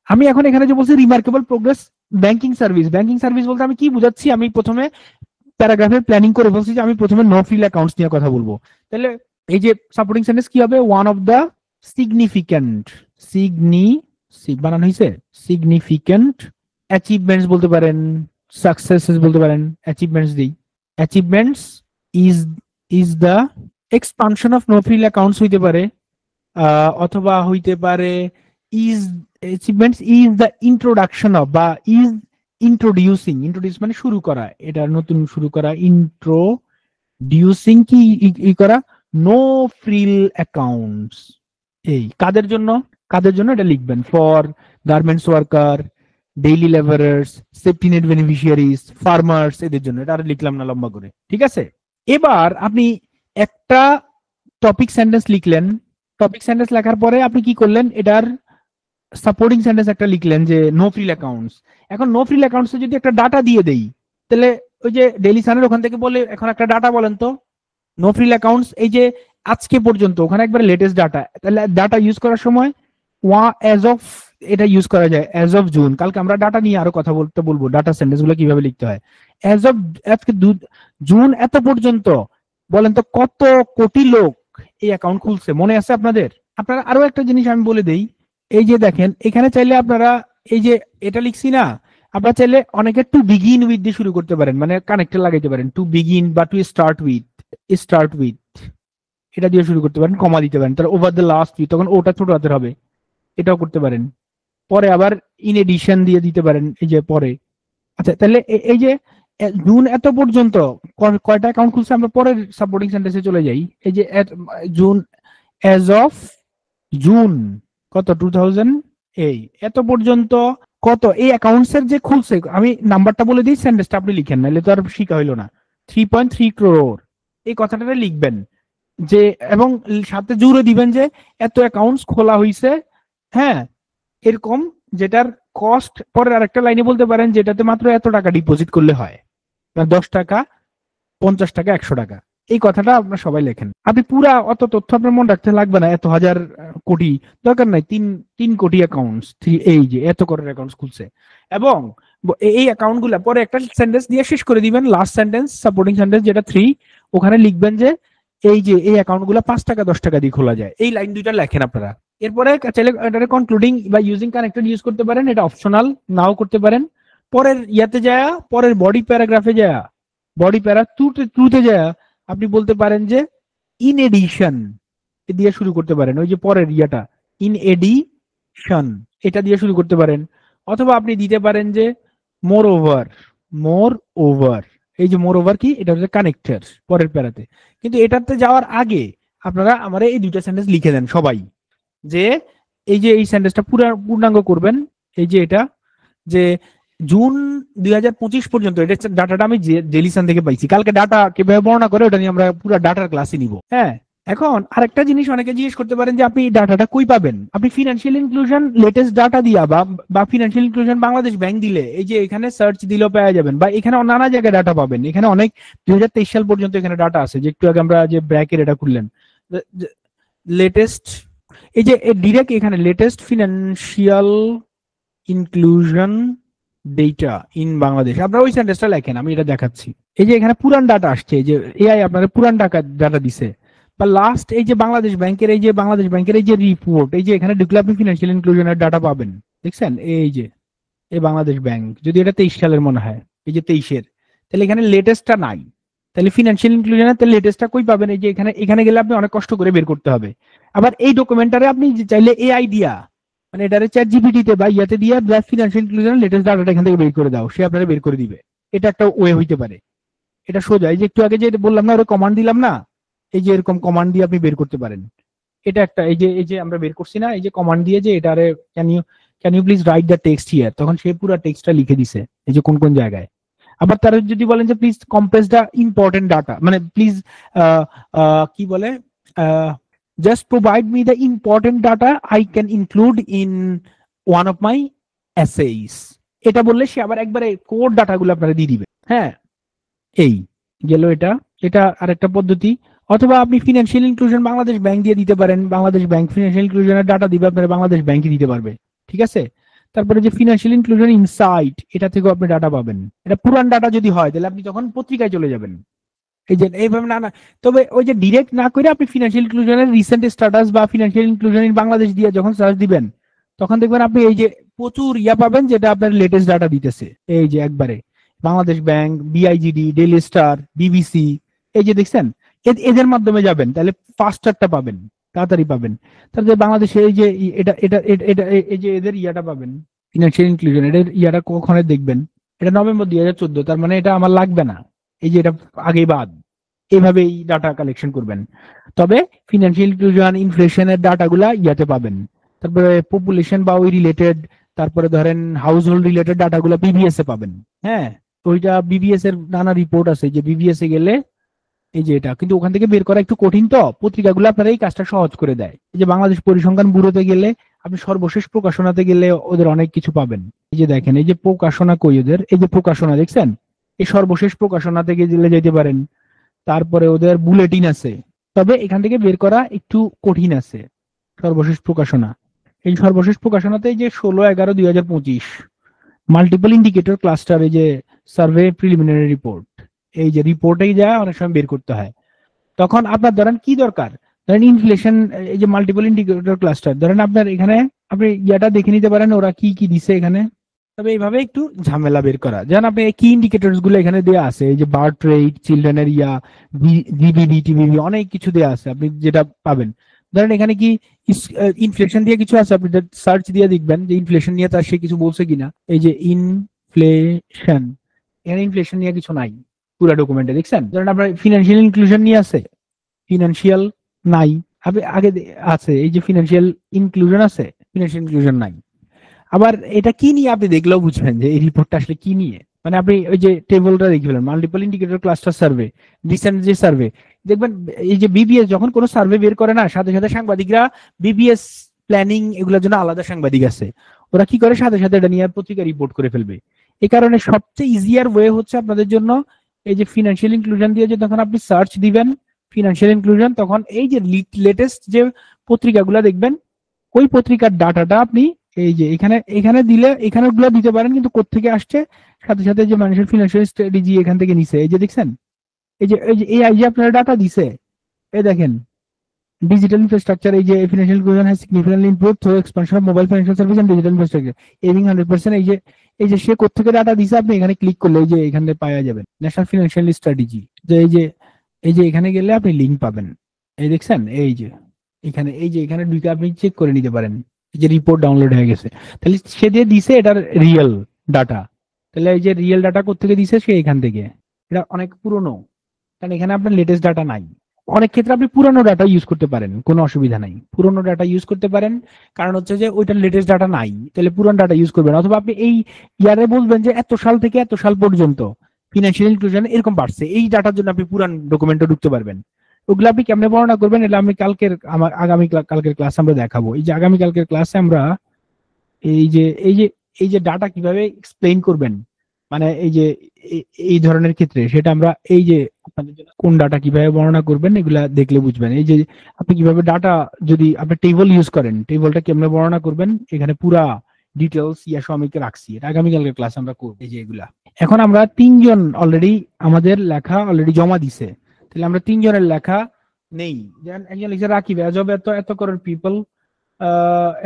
আমি এখন এখানে যে বলছি রিমার্কেবল প্রোগ্রেস ব্যাংকিং সার্ভিস বলতে আমি কি বুঝাচ্ছি, আমি প্রথমে প্যারাগ্রাফের প্ল্যানিং করে বলছি যে আমি প্রথমে নো ফ্রিল অ্যাকাউন্টস নিয়ে কথা বলবো। তাহলে এই যে সাপোর্টিং সেন্টেন্স কি হবে, ওয়ান অফ দ্য সিগনিফিক্যান্ট, বানানো হয়েছে সিগনিফিক্যান্ট অ্যাচিভমেন্টস বলতে পারেন, সাকসেসেস বলতে পারেন, অ্যাচিভমেন্টস দিই। Achievements is the expansion of no frill accounts হইতে পারে, অথবা হইতে পারে is achievements is the introduction of, বা ইজ ইন্ট্রোডিউস মানে শুরু করা, এটা নতুন শুরু করা, ইন্ট্রোডিউসিং কি করা, নো ফ্রিল অ্যাকাউন্টস। এই কাদের জন্য এটা লিখবেন, for garments worker, daily labourers, safety net beneficiaries, farmers, এদের জন্য। এটা আর লিখলাম না লম্বা করে, ঠিক আছে। এবার আপনি একটা টপিক সেন্টেন্স লিখলেন, টপিক সেন্টেন্স লেখার পরে আপনি কি করলেন, এটার সাপোর্টিং সেন্টেন্স একটা লিখলেন যে নো ফ্রিল অ্যাকাউন্টস। এখন নো ফ্রিল অ্যাকাউন্টসে যদি একটা ডাটা দিয়ে দেই, তাহলে ওই যে ডেইলি সানের ওখান থেকে বলে এখন একটা ডাটা বলেন তো, নো ফ্রিল অ্যাকাউন্টস এই যে আজকে পর্যন্ত, ওখানে একবার লেটেস্ট ডাটা, তাহলে ডাটা ইউজ করার সময় অ্যাজ অফ এটা ইউজ করা যায়, অ্যাজ অফ জুন। কালকে আমরা ডাটা নিয়ে আরো কথা বলবো, ডাটা সেন্টেন্স গুলো কিভাবে লিখতে হয়। অ্যাজ অফ আজকে জুন এত পর্যন্ত বলেন তো কত কোটি লোক এই অ্যাকাউন্ট খুলছে, মনে আছে আপনাদের? আপনারা আরো একটা জিনিস আমি বলে দেই, এই যে দেখেন এখানে চাইলে আপনারা এই যে এটা লিখছি না, আপনারা চাইলে অনেকে টু বিগিন উইথ দিয়ে শুরু করতে পারেন, মানে কানেক্টর লাগাইতে পারেন, টু বিগিন বা টু স্টার্ট উইথ এটা দিয়ে শুরু করতে পারেন, কমা দিতে পারেন, তাহলে ওভার দ্য লাস্ট উইথ তখন ওটা ছোট হাতের হবে, এটাও করতে পারেন। পরে আবার ইন এডিশন দিয়ে দিতে পারেন এই যে পরে। আচ্ছা তাহলে এই যে জুন এত পর্যন্ত কয়টা অ্যাকাউন্ট খুলছে, আমরা পরের সাপোর্টিং সেন্টেন্সে চলে যাই। এই যে জুন, অ্যাজ অফ জুন কত 2000 এই এত পর্যন্ত কত এই অ্যাকাউন্টস এর যে খুলছে, আমি নাম্বারটা বলে দিই, সেন্টেন্সটা আপনি লিখেন, নাহলে তো আর শিখা হইলো না। 3.3 crore এই কথাটা লিখবেন যে, এবং সাথে জুড়ে দিবেন যে এত অ্যাকাউন্টস খোলা হয়েছে, হ্যাঁ এরকম, যেটার কস্ট পরের আরেকটা লাইনে বলতে পারেন যেটাতে মাত্র এত টাকা ডিপোজিট করলে হয়, 10 টাকা, 50 টাকা, 100 টাকা। এই কথাটা আপনার সবাই লেখেন। আপনি পুরা অত তথ্য আপনার মনে রাখতে লাগবে না, এত হাজার কোটি দরকার নাই, 3 কোটি অ্যাকাউন্টস, এই যে এত করে অ্যাকাউন্টস খুলছে, এবং এই অ্যাকাউন্ট গুলা পরে একটা সেন্টেন্স দিয়ে শেষ করে দিবেন, লাস্ট সেন্টেন্স সাপোর্টিং সেন্টেন্স যেটা 3, ওখানে লিখবেন যে এই যে এই অ্যাকাউন্ট গুলা 5 টাকা 10 টাকা দিয়ে খোলা যায়, এই লাইন দুইটা লেখেন আপনারা। এরপরে চাইলে এটা কনক্লুডিং বা ইউজিং কানেক্টর ইউজ করতে পারেন, এটা অপশনাল, নাও করতে পারেন। পরের ইয়াতে যায়, পরের বডি প্যারাগ্রাফে যায়, বডি প্যারা টুতে যায় আপনি বলতে পারেন যে ইন এডিশন দিয়ে শুরু করতে পারেন, ওই যে পরের ইয়াটা ইন এডিশন এটা দিয়ে শুরু করতে পারেন। অথবা আপনি দিতে পারেন যে মোর ওভার, মোর ওভার, এই যে মোর ওভার কি, এটা হচ্ছে কানেক্টর পরের প্যারাতে। কিন্তু এটাতে যাওয়ার আগে আপনারা আমার এই দুইটা সেন্টেন্স লিখে দেন সবাই, যে এই যে এই সেন্টেন্সটা পূর্ণাঙ্গ করবেন, এই যে এটা যে জুন 2025 পর্যন্ত, এটা ডাটাটা আমি জেলিসান থেকে পাইছি, কালকে ডাটা কিভাবে বর্ণনা করে ওটা নিয়ে আমরা পুরো ডাটার ক্লাসে নিব। হ্যাঁ, এখন আরেকটা জিনিস অনেকে জিজ্ঞেস করতে পারেন যে আপনি ডাটাটা কই পাবেন, আপনি ফিনান্সিয়াল ইনক্লুশন লেটেস্ট ডাটা দিয়া বা ফিনান্সিয়াল ইনক্লুশন বাংলাদেশ ব্যাংক দিলে, এই যে এখানে সার্চ দিলেও পাওয়া যাবেন, বা এখানে নানা জায়গায় ডাটা পাবেন, এখানে অনেক 2023 সাল পর্যন্ত এখানে ডাটা আছে, যে একটু আগে আমরা যে ব্র্যাকের এটা খুললেন লেটেস্ট, এই যে ডিরেক্ট এখানে latest financial inclusion data in Bangladesh, আপনারা ওই সেন্টেন্সটা লেখেন, আমি এটা দেখাচ্ছি। এই যে এখানে পুরান ডাটা আসছে, এই যে এআই আপনারা পুরান ডাটা দিছে, বা লাস্ট এই যে বাংলাদেশ ব্যাংকের, এই যে বাংলাদেশ ব্যাংকের এই যে রিপোর্ট, এই যে এখানে ঢুকলে আপনি ফিনান্সিয়াল ইনক্লুশনের ডাটা পাবেন, দেখছেন এই যে এই বাংলাদেশ ব্যাংক, যদি এটা 23 সালের মনে হয়, এই যে 23-এর, তাহলে এখানে লেটেস্টটা নাই, তাহলে ফিনান্সিয়াল ইনক্লুশনের তাহলে লেটেস্টটা কই পাবেন, এই যে এখানে গেলে আপনি অনেক কষ্ট করে বের করতে হবে। আবার এই ডকুমেন্টারে আপনি চাইলে এআই দিয়া, মানে এটারে চ্যাট জিপিটিতে বা ইয়াতে দিয়ে ফিনান্সিয়াল ইনক্লুশনের লেটেস্ট ডাটাটা এখান থেকে বের করে দাও, সে আপনারা বের করে দিবে, এটা একটা ওয়ে হইতে পারে। এটা সোজা, এই যে একটু আগে যে বললাম না, ওরা কমান্ড দিলাম না, এই যে এরকম কমান্ড দিয়ে আপনি বের করতে পারেন। এটা একটা এই যে আমরা বের করছি না, এই যে কমান্ড দিয়ে যে এটারে can you please write the text here, তখন সে পুরো টেক্সটটা লিখে দিছে এই যে কোন কোন জায়গায়। আবার তারা যদি বলেন যে please compress the important data, মানে প্লিজ কি বলে just provide me the important data I can include in one of my essays, এটা বললে সে আবার একবারে কোড ডাটাগুলো আপনারা দিয়ে দিবে। হ্যাঁ, এই গেল এটা, এটা আরেকটা পদ্ধতি। অথবা আপনি ফিনান্সিয়াল ইনক্লুশন বাংলাদেশ ব্যাংক দিয়ে দিতে পারেন, বাংলাদেশ ব্যাংক ফিনান্সিয়াল ইনক্লুশনের ডাটা দিবে আপনারা বাংলাদেশ ব্যাংকে দিতে পারবে, ঠিক আছে। তারপরে যে ফিনান্সিয়াল ইনক্লুশন ইনসাইট, এটা থেকেও আপনি ডাটা পাবেন। এটা পুরান ডাটা যদি হয় তাহলে আপনি তখন পত্রিকায় চলে যাবেন, এই যে এইভাবে না। তবে ওই যে ডিরেক্ট না করে আপনি ফিনান্সিয়াল ইনক্লুশনের রিসেন্ট স্ট্যাটাস বা ফিনান্সিয়াল ইনক্লুশন ইন বাংলাদেশ দিয়ে যখন সার্চ দিবেন, তখন দেখবেন আপনি এই যে প্রচুর ইয়া পাবেন, যেটা আপনার লেটেস্ট ডাটা দিতেছে, এই যে একবারে Bangladesh bank, BIGD, daily star, BBC, এই যে দেখছেন, এদের মাধ্যমে যাবেন তাহলে ফাস্টারটা পাবেন, তাড়াতাড়ি পাবেন। তারপরে বাংলাদেশে এই যে এটা এটা এটা এই যে এদের ইয়াটা পাবেন, ফিনান্সিয়াল ইনক্লুশন, এদের ইয়াটা কখন দেখবেন, এটা নভেম্বর 2014, তার মানে এটা আমার লাগবে না, এই যে এটা আগেই বাদ, এইভাবেই ডাটা কালেকশন করবেন। তবে ফিনান্সিয়াল ইনক্লুশন ইনফ্লেশনের ডাটাগুলা ইয়াতে পাবেন। তারপরে পপুলেশন বা ওই রিলেটেড, তারপরে ধরেন হাউস হোল্ড রিলেটেড ডাটাগুলো বিবিএস এ পাবেন। হ্যাঁ, ওইটা বিবিএস এর নানা রিপোর্ট আছে, যে বিবিএস এ গেলে এই যে এটা কিন্তু ওখান থেকে বের করা একটু কঠিন, তো পত্রিকাগুলো আপনারা এই কাজটা সহজ করে দেয়। এই যে বাংলাদেশ পরিসংখ্যান ব্যুরোতে গেলে আপনি সর্বশেষ প্রকাশনাতে গেলে ওদের অনেক কিছু পাবেন। এই যে দেখেন, এই যে প্রকাশনা কই ওদের, এই যে প্রকাশনা দেখছেন, এই সর্বশেষ প্রকাশনা থেকে গেলে যেতে পারেন। তারপরে ওদের বুলেটিন আছে, তবে এখান থেকে বের করা একটু কঠিন আছে। সর্বশেষ প্রকাশনা, এই সর্বশেষ প্রকাশনাতে এই যে 16/11/2025 মাল্টিপল ইন্ডিকেটর ক্লাস্টার, এই যে সার্ভে প্রিলিমিনারি রিপোর্ট, এই যে রিপোর্টেই যা অনেক সময় বের করতে হয়। তখন আপনার ধরেন কি দরকার, ধরেন ইনফ্লেশন, এই যে মাল্টিপল ইন্ডিকেটর ক্লাস্টার, ধরেন আপনার এখানে আপনি ইয়াটা দেখে নিতে পারেন ওরা কি কি দিছে এখানে। তবে এইভাবে একটু ঝামেলা বের করা, যেন আপনি কি ইন্ডিকেটরস গুলো এখানে দেওয়া আছে, এই যে বার্থ রেট, চিলড্রেনের ইয়া, জিবিডি, টিবিবি, অনেক কিছু দেওয়া আছে আপনি যেটা পাবেন। ধরেন এখানে কি ইনফ্লেশন দিয়ে কিছু আছে, আপনি সার্চ দিয়ে দেখবেন যে ইনফ্লেশন নিয়ে তার সে কিছু বলছে কিনা। এই যে ইনফ্লেশন, এখানে ইনফ্লেশন নিয়ে কিছু নাই পুরো ডকুমেন্টে, দেখছেন। ধরেন আপনার ফিনান্সিয়াল ইনক্লুশন নিয়ে আছে, ফিনান্সিয়াল নাই। আপনি আগে আছে এই যে ফিনান্সিয়াল ইনক্লুশন আছে, ফিনান্সিয়াল ইনক্লুশন নাই। আবার এটা কি নিয়ে আপনি দেখলেও বুঝবেন যে এই রিপোর্টটা আসলে কি নিয়ে। মানে আপনি ওই যে টেবলটা দেখবেন, multiple indicator cluster survey, recent যে সার্ভে দেখবেন, এই যে বিবিএস যখন কোনো সার্ভে বের করে না, সাথে সাথে সাংবাদিকরা, বিবিএস প্ল্যানিং এগুলোর জন্য আলাদা সাংবাদিক আছে, ওরা কি করে সাথে সাথে এটা নিয়ে পত্রিকা রিপোর্ট করে ফেলবে। এই কারণে সবচেয়ে ইজিয়ার ওয়ে হচ্ছে আপনাদের জন্য এই যে ফিনান্সিয়াল ইনক্লুশন দিয়ে যে তখন আপনি সার্চ দিবেন ফিনান্সিয়াল ইনক্লুশন, তখন এই যে লেটেস্ট যে পত্রিকাগুলো দেখবেন, ওই পত্রিকার ডাটাটা আপনি এই যে এখানে এখানে দিলে এখানে গুলো দিতে পারেন, কিন্তু কোত্থেকে আসছে সাথে সাথে যে মানুষের ফিনান্সিয়াল স্ট্র্যাটেজি এখান থেকে নিছে, এই যে দেখছেন, এই যে আপনারা ডাটা দিছে, এই দেখেন ডিজিটাল ইনফ্রাস্ট্রাকচার, এই যে financial inclusion has significantly improved through expansion of mobile financial service and digital infrastructure having 100%। এই যে সে কোত্থেকে ডাটা দিছে আপনি এখানে ক্লিক করলে এই যে এখানে পাওয়া যাবেন ন্যাশনাল ফিনান্সিয়াল স্ট্র্যাটেজি। যে এই যে এখানে গেলে আপনি লিংক পাবেন, এই দেখছেন, এই যে এখানে এই যে এখানে ঢুকে আপনি চেক করে নিতে পারেন যে রিপোর্ট ডাউনলোড হয়ে গেছে। তাহলে সে দিয়ে দিছে এটার রিয়েল ডাটা, তাহলে এই যে রিয়েল ডাটা কোত্থেকে দিছে সে এখান থেকে। এটা অনেক পুরনো, কারণ এখানে আপনার লেটেস্ট ডাটা নাই। অনেক ক্ষেত্রে আপনি পুরনো ডাটা ইউজ করতে পারেন, কোনো অসুবিধা নাই, পুরনো ডাটা ইউজ করতে পারেন। কারণ হচ্ছে যে ওইটার লেটেস্ট ডাটা নাই, তাহলে পুরনো ডাটা ইউজ করবেন। অথবা আপনি এই ইয়ারে বলবেন যে এত সাল থেকে এত সাল পর্যন্ত ফিনান্সিয়াল ইনক্লুশন এরকম বাড়ছে, এই ডাটার জন্য আপনি পুরান ডকুমেন্টে ঢুকতে পারবেন। ওগুলো আপনি কেমনে বর্ণনা করবেন, এটা আমি আগামী কালকের ক্লাস আমরা দেখাবো। এই যে আগামী কালকের ক্লাসে আমরা এই যে ডাটা কিভাবে এক্সপ্লেইন করবেন, মানে এই ধরনের ক্ষেত্রে, সেটা আমরা এই যে আপনাদের জন্য কোন ডাটা কিভাবে বর্ণনা করবেন এগুলা দেখলে বুঝবেন। এই যে আপনি কিভাবে ডাটা, যদি আপনি টেবল ইউজ করেন, টেবলটা কেমনে বর্ণনা করবেন, এখানে পুরা ডিটেলস আমি রাখছি, এটা আগামীকালকের ক্লাস আমরা করবো। এই যে এগুলা এখন আমরা তিনজন অলরেডি আমাদের লেখা অলরেডি জমা দিছে, তাহলে আমরা তিনজনের লেখা নেই। যেমন একজন লিখছে রাকিব, এত এত করোড় পিপল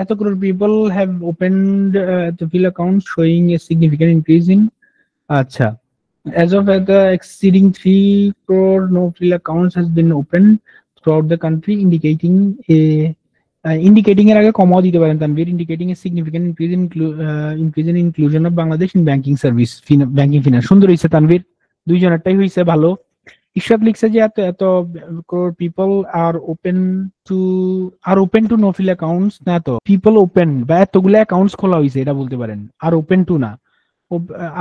এত crore people have opened the Phil account showing a significant increase in acha as of the exceeding 3 crore no Phil accounts has been opened throughout the country indicating এর আগে কমাও দিতে পারেন Tanvir, indicating a significant increase in inclusion of Bangladesh in banking service banking finance। সুন্দর হইছে তানভীর, দুইজনেরটাই হইছে ভালো। ঈশ্বর লিখছে যে এত এত people are open to no frill accounts, না তো পিপল ওপেন বা এতগুলো অ্যাকাউন্টস খোলা হয়েছে এটা বলতে পারেন। আর ওপেন টু না,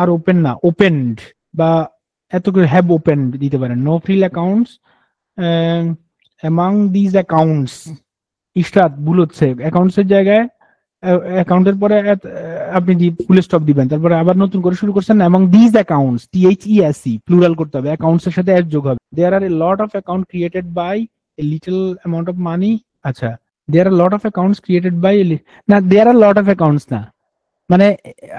আর ওপেন না, ওপেনড বা এতগুলো হ্যাভ ওপেনড দিতে পারেন। No frill accounts among this accounts, Ishrat ভুল হচ্ছে, অ্যাকাউন্টস এর জায়গায় অ্যাকাউন্টের পরে আপনি ফুল স্টপ দিবেন, তারপরে আবার নতুন করে শুরু করছেন এবং দিস অ্যাকাউন্টস THESE প্লুরাল করতে হবে, অ্যাকাউন্টস এর সাথে এস যোগ হবে। There are a lot of account created by a little amount of money. আচ্ছা, there are lot of accounts created by না, there are lot of accounts না, মানে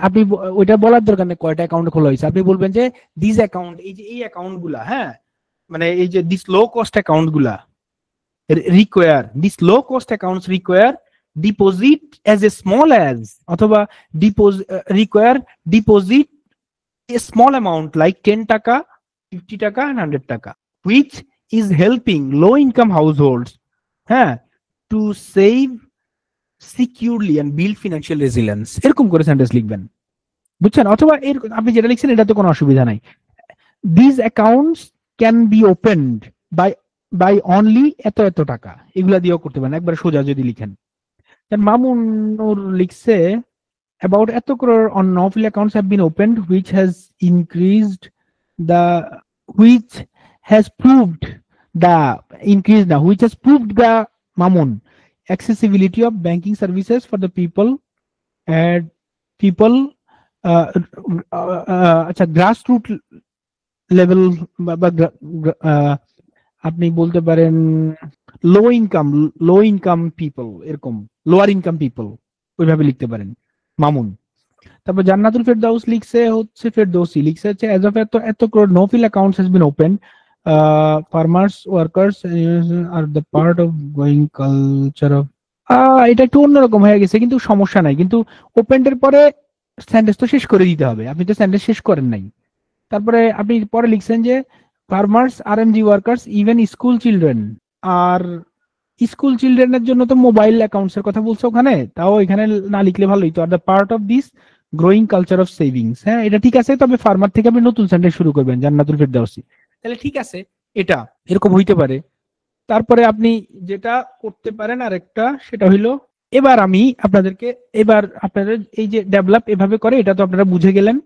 আপনি ওইটা বলার দরকার নেই কয়টা অ্যাকাউন্ট খোলা হয়েছে, আপনি বলবেন যে দিস অ্যাকাউন্ট, এই যে এই অ্যাকাউন্ট গুলা, হ্যাঁ, মানে এই যে দিস লো কস্ট অ্যাকাউন্ট গুলা require, these low cost accounts require deposit as a small as অথবা require deposit a small amount like 10 টাকা 50 টাকা and 100 টাকা, which is helping low income households হ্যাঁ to save securely and build financial resilience। এরকম করে sentence লিখবেন, বুঝছেন। অথবা আপনি যেটা লিখছেন এটা তো কোনো অসুবিধা নাই। These accounts can be opened by only এত এত টাকা, এগুলা দিয়েও করতে পারেন একবার সোজা যদি লিখেন। মামুনুর লিখছে about এত crore on no-fill accounts have been opened which has increased has proved the increase now, which has proved the Mamun accessibility of banking services for the people and people আচ্ছা grassroots level বা আপনি বলতে পারেন low income people, এরকম lower income people ওইভাবে লিখতে পারেন মামুন। তারপর জান্নাতুল ফেরদাউস লিখছে হচ্ছে ফেরদৌসি লিখছে হচ্ছে এজ অফ এত এত crore no frill accounts has been open, farmers workers are the part of going culture of, এটা একটু অন্যরকম হয়ে গেছে কিন্তু সমস্যা নাই, কিন্তু ওপেন্ডের পরে সেন্টেন্স তো শেষ করে দিতে হবে, আপনি তো সেন্টেন্স শেষ করেন নাই। তারপরে আপনি পরে লিখছেন যে farmers RMG workers even school children, আর স্কুল চিলড্রেনের জন্য তো মোবাইল অ্যাকাউন্টস এর কথা বলছো ওখানে, তাও এখানে না লিখলে ভালোই তো, আর the part of this growing culture of savings. হ্যাঁ এটা ঠিক আছে, তবে ফার্মার থেকে আপনি নতুন সেন্টেন্স শুরু করবেন জান্নাতুল ফেরদাউসি, তাহলে ঠিক আছে, এটা এরকম হইতে পারে। তারপরে আপনি যেটা করতে পারেন আরেকটা, সেটা হইলো এবার আমি আপনাদেরকে, এবার আপনাদের এই যে ডেভেলপ এভাবে করে এটা তো আপনারা বুঝে গেলেন,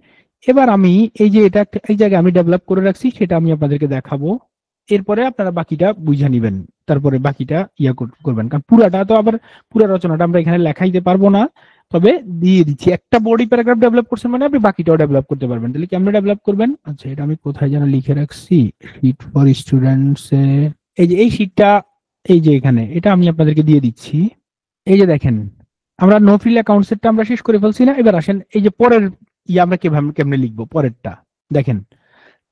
এবার আমি এই যে এটা এই জায়গায় আমি ডেভেলপ করে রাখছি সেটা আমি আপনাদেরকে দেখাবো, এরপরে আপনারা বাকিটা বুঝে নিবেন, তারপরে বাকিটা করবেন, কারণ পুরাটা তো আবার পুরো রচনাটা আমরা এখানে লেখাইতে পারবো না, তবে দিয়ে দিচ্ছি একটা বডি প্যারাগ্রাফ ডেভেলপ করছেন মানে আপনি বাকিটাও ডেভেলপ করতে পারবেন। তাহলে কেমনে ডেভেলপ করবেন, আচ্ছা এটা আমি কোথায় যেন লিখে রাখছি, শিট ফর স্টুডেন্টস, এই যে এই শিটটা এই যে এখানে, এটা আমি আপনাদেরকে দিয়ে দিচ্ছি। এই যে দেখেন আমরা নো ফিল অ্যাকাউন্টস এরটা আমরা শেষ করে ফেলছি না, এবার আসেন এই যে পরের আমরা কেমনে লিখবো পরেরটা দেখেন।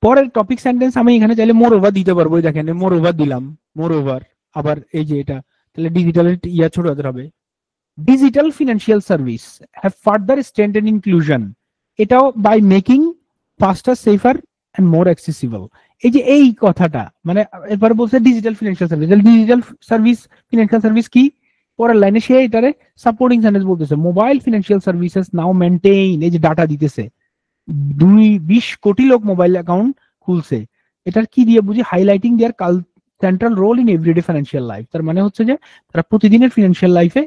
পরের টপিক সেন্টেন্স আমি এখানে চাইলে মোর ওভার দিতে পারবো, দেখেন মোর ওভার দিলাম, মোর ওভার, আবার এই যে এটা, তাহলে ডিজিটাল ছোট হাতের হবে, digital financial service have further strengthened inclusion, এটাও by making faster safer and more accessible. এই যে এই কথাটা মানে এরপরে বলছে digital financial service, digital service financial service কি, পরের লাইনে সে এটারে সাপোর্টিং সেন্টেন্স বলতেছে, mobile financial services now maintain, এই যে ডাটা দিতেছে 20 কোটি লোক মোবাইল অ্যাকাউন্ট খুলছে, এটার কি দিয়ে বুঝি, highlighting their central role in everyday financial life, তার মানে হচ্ছে যে তারা প্রতিদিনের ফিনান্সিয়াল লাইফে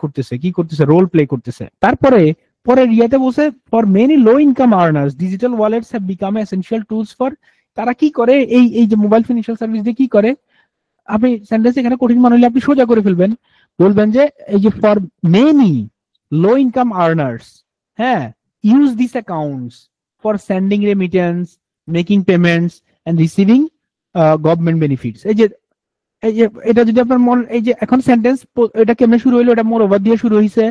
করতেছে, কি করতেছে, রোল প্লে করতেছে। তারপরে পরের ইয়াতে বসে for many low income earners digital wallets have become essential tools for, তারা কি করে এই যে মোবাইল ফিনান্সিয়াল সার্ভিস দিয়ে কি করে, আপনি সেন্টেন্স এখানে কঠিন মনে হলে আপনি সোজা করে ফেলবেন, বলবেন যে এই যে for many low income earners, হ্যাঁ use these accounts for sending remittance, making payments and receiving government benefits। এই যে এটা যদি আপনার মন, এই যে এখন সেন্টেন্স এটা কেমনে শুরু হইলো, এটা মোর ওভার দিয়ে শুরু হইছে,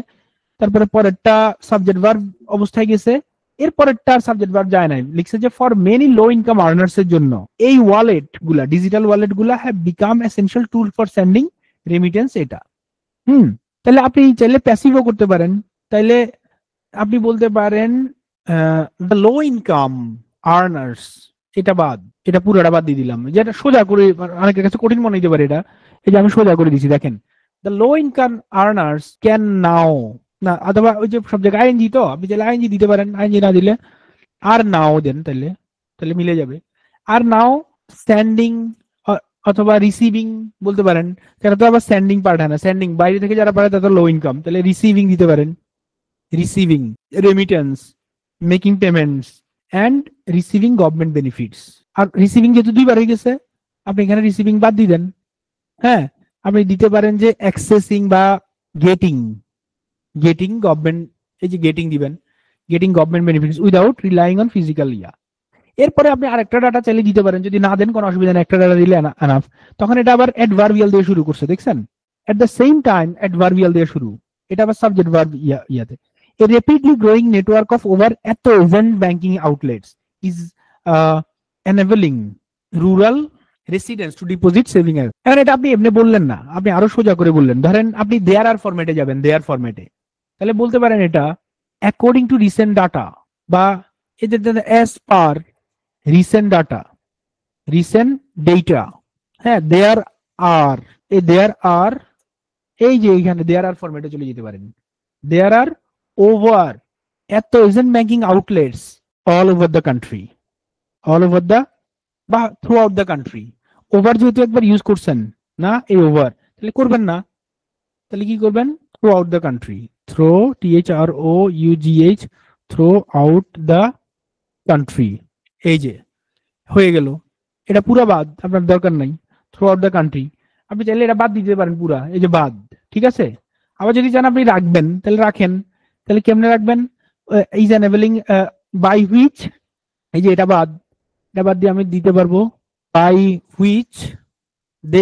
তারপরে পরেরটা সাবজেক্ট ভার্ব অবস্থায় গেছে, এর পরেরটা সাবজেক্ট ভার্ব যায় নাই, লিখছে যে for many low income earners এর জন্য এই ওয়ালেট গুলা, ডিজিটাল ওয়ালেট গুলা have become essential tool for sending remittance, এটা তাহলে আপনি চাইলে প্যাসিভও করতে পারেন, তাইলে আপনি বলতে পারেন দ্য লো ইনকাম আর্নার্স, এটা বাদ, এটা পুরোটা বাদ দিয়ে দিলাম, যেটা সোজা করে অনেকের কাছে কঠিন মনে হতে পারে এটা, এই যে আমি সোজা করে দিচ্ছি দেখেন, the low income earners can নাও, না অথবা ওই যে সব জায়গায় আইএনজি, তো আপনি চাইলে আইএনজি দিতে পারেন, আইএনজি না দিলে আর নাও দেন, তাহলে মিলে যাবে, আর নাও স্ট্যান্ডিং অথবা রিসিভিং বলতে পারেন, সেটা তো আবার স্ট্যান্ডিং পার্ট হয় না, স্ট্যান্ডিং বাইরে থেকে যারা পারে তাদের লো ইনকাম, তাহলে রিসিভিং দিতে পারেন, receiving remittance, making payments and receiving government benefits. আর রিসিভিং যেহেতু দুইবার হয়ে গেছে আপনি এখানে রিসিভিং বাদ দিয়ে দেন, হ্যাঁ আপনি দিতে পারেন যে অ্যাক্সেসিং বা গেটিং গভর্নমেন্ট, এই যে গেটিং দিবেন, getting government benefits without relying on physical এরপরে আপনি আরেকটা ডাটা চাইলে দিতে পারেন, যদি না দেন কোনো অসুবিধা নেই, একটা ডাটা দিলে এনাফ। তখন এটা আবার অ্যাডভার্বিয়াল দিয়ে শুরু করছে, দেখছেন at the same time adverbial দিয়ে শুরু, এটা আবার সাবজেক্ট ভার্ব ইয়াতে। A rapidly growing network of over 1,000 banking outlets is enabling rural residents to deposit saving. এখন এটা আপনি এমনি বললেন না, আপনি আরো সোজা করে বললেন, ধরেন আপনি দেয়ার আর ফরম্যাটে যাবেন, দেয়ার ফরম্যাটে, তাহলে বলতে পারেন এটা অ্যাকর্ডিং টু রিসেন্ট ডাটা, বা as per recent data, recent data, হ্যাঁ দেয়ার আর, এই যে এইখানে দেয়ার আর ফরম্যাটে চলে যেতে পারেন, দেয়ার আর over 1,000 banking outlets all over the country, বা throughout the country। ওভার যেহেতু একবার ইউজ করছেন না, এই ওভার তাহলে করবেন না, তাহলে কি করবেন, throughout the country, throughout the country, এই যে হয়ে গেল। এটা পুরা বাদ, আপনার দরকার নাই। থ্রু আউট দ্য কান্ট্রি, আপনি চাইলে এটা বাদ দিতে পারেন পুরা, এই যে বাদ, ঠিক আছে। আবার যদি চান আপনি রাখবেন তাহলে রাখেন, তাহলে কেমনে রাখবেন, ইজ এনেবলিং বাই হুইচ, এই যে এটা বাদ, এটা বাদ দিয়ে আমি দিতে পারবো by which they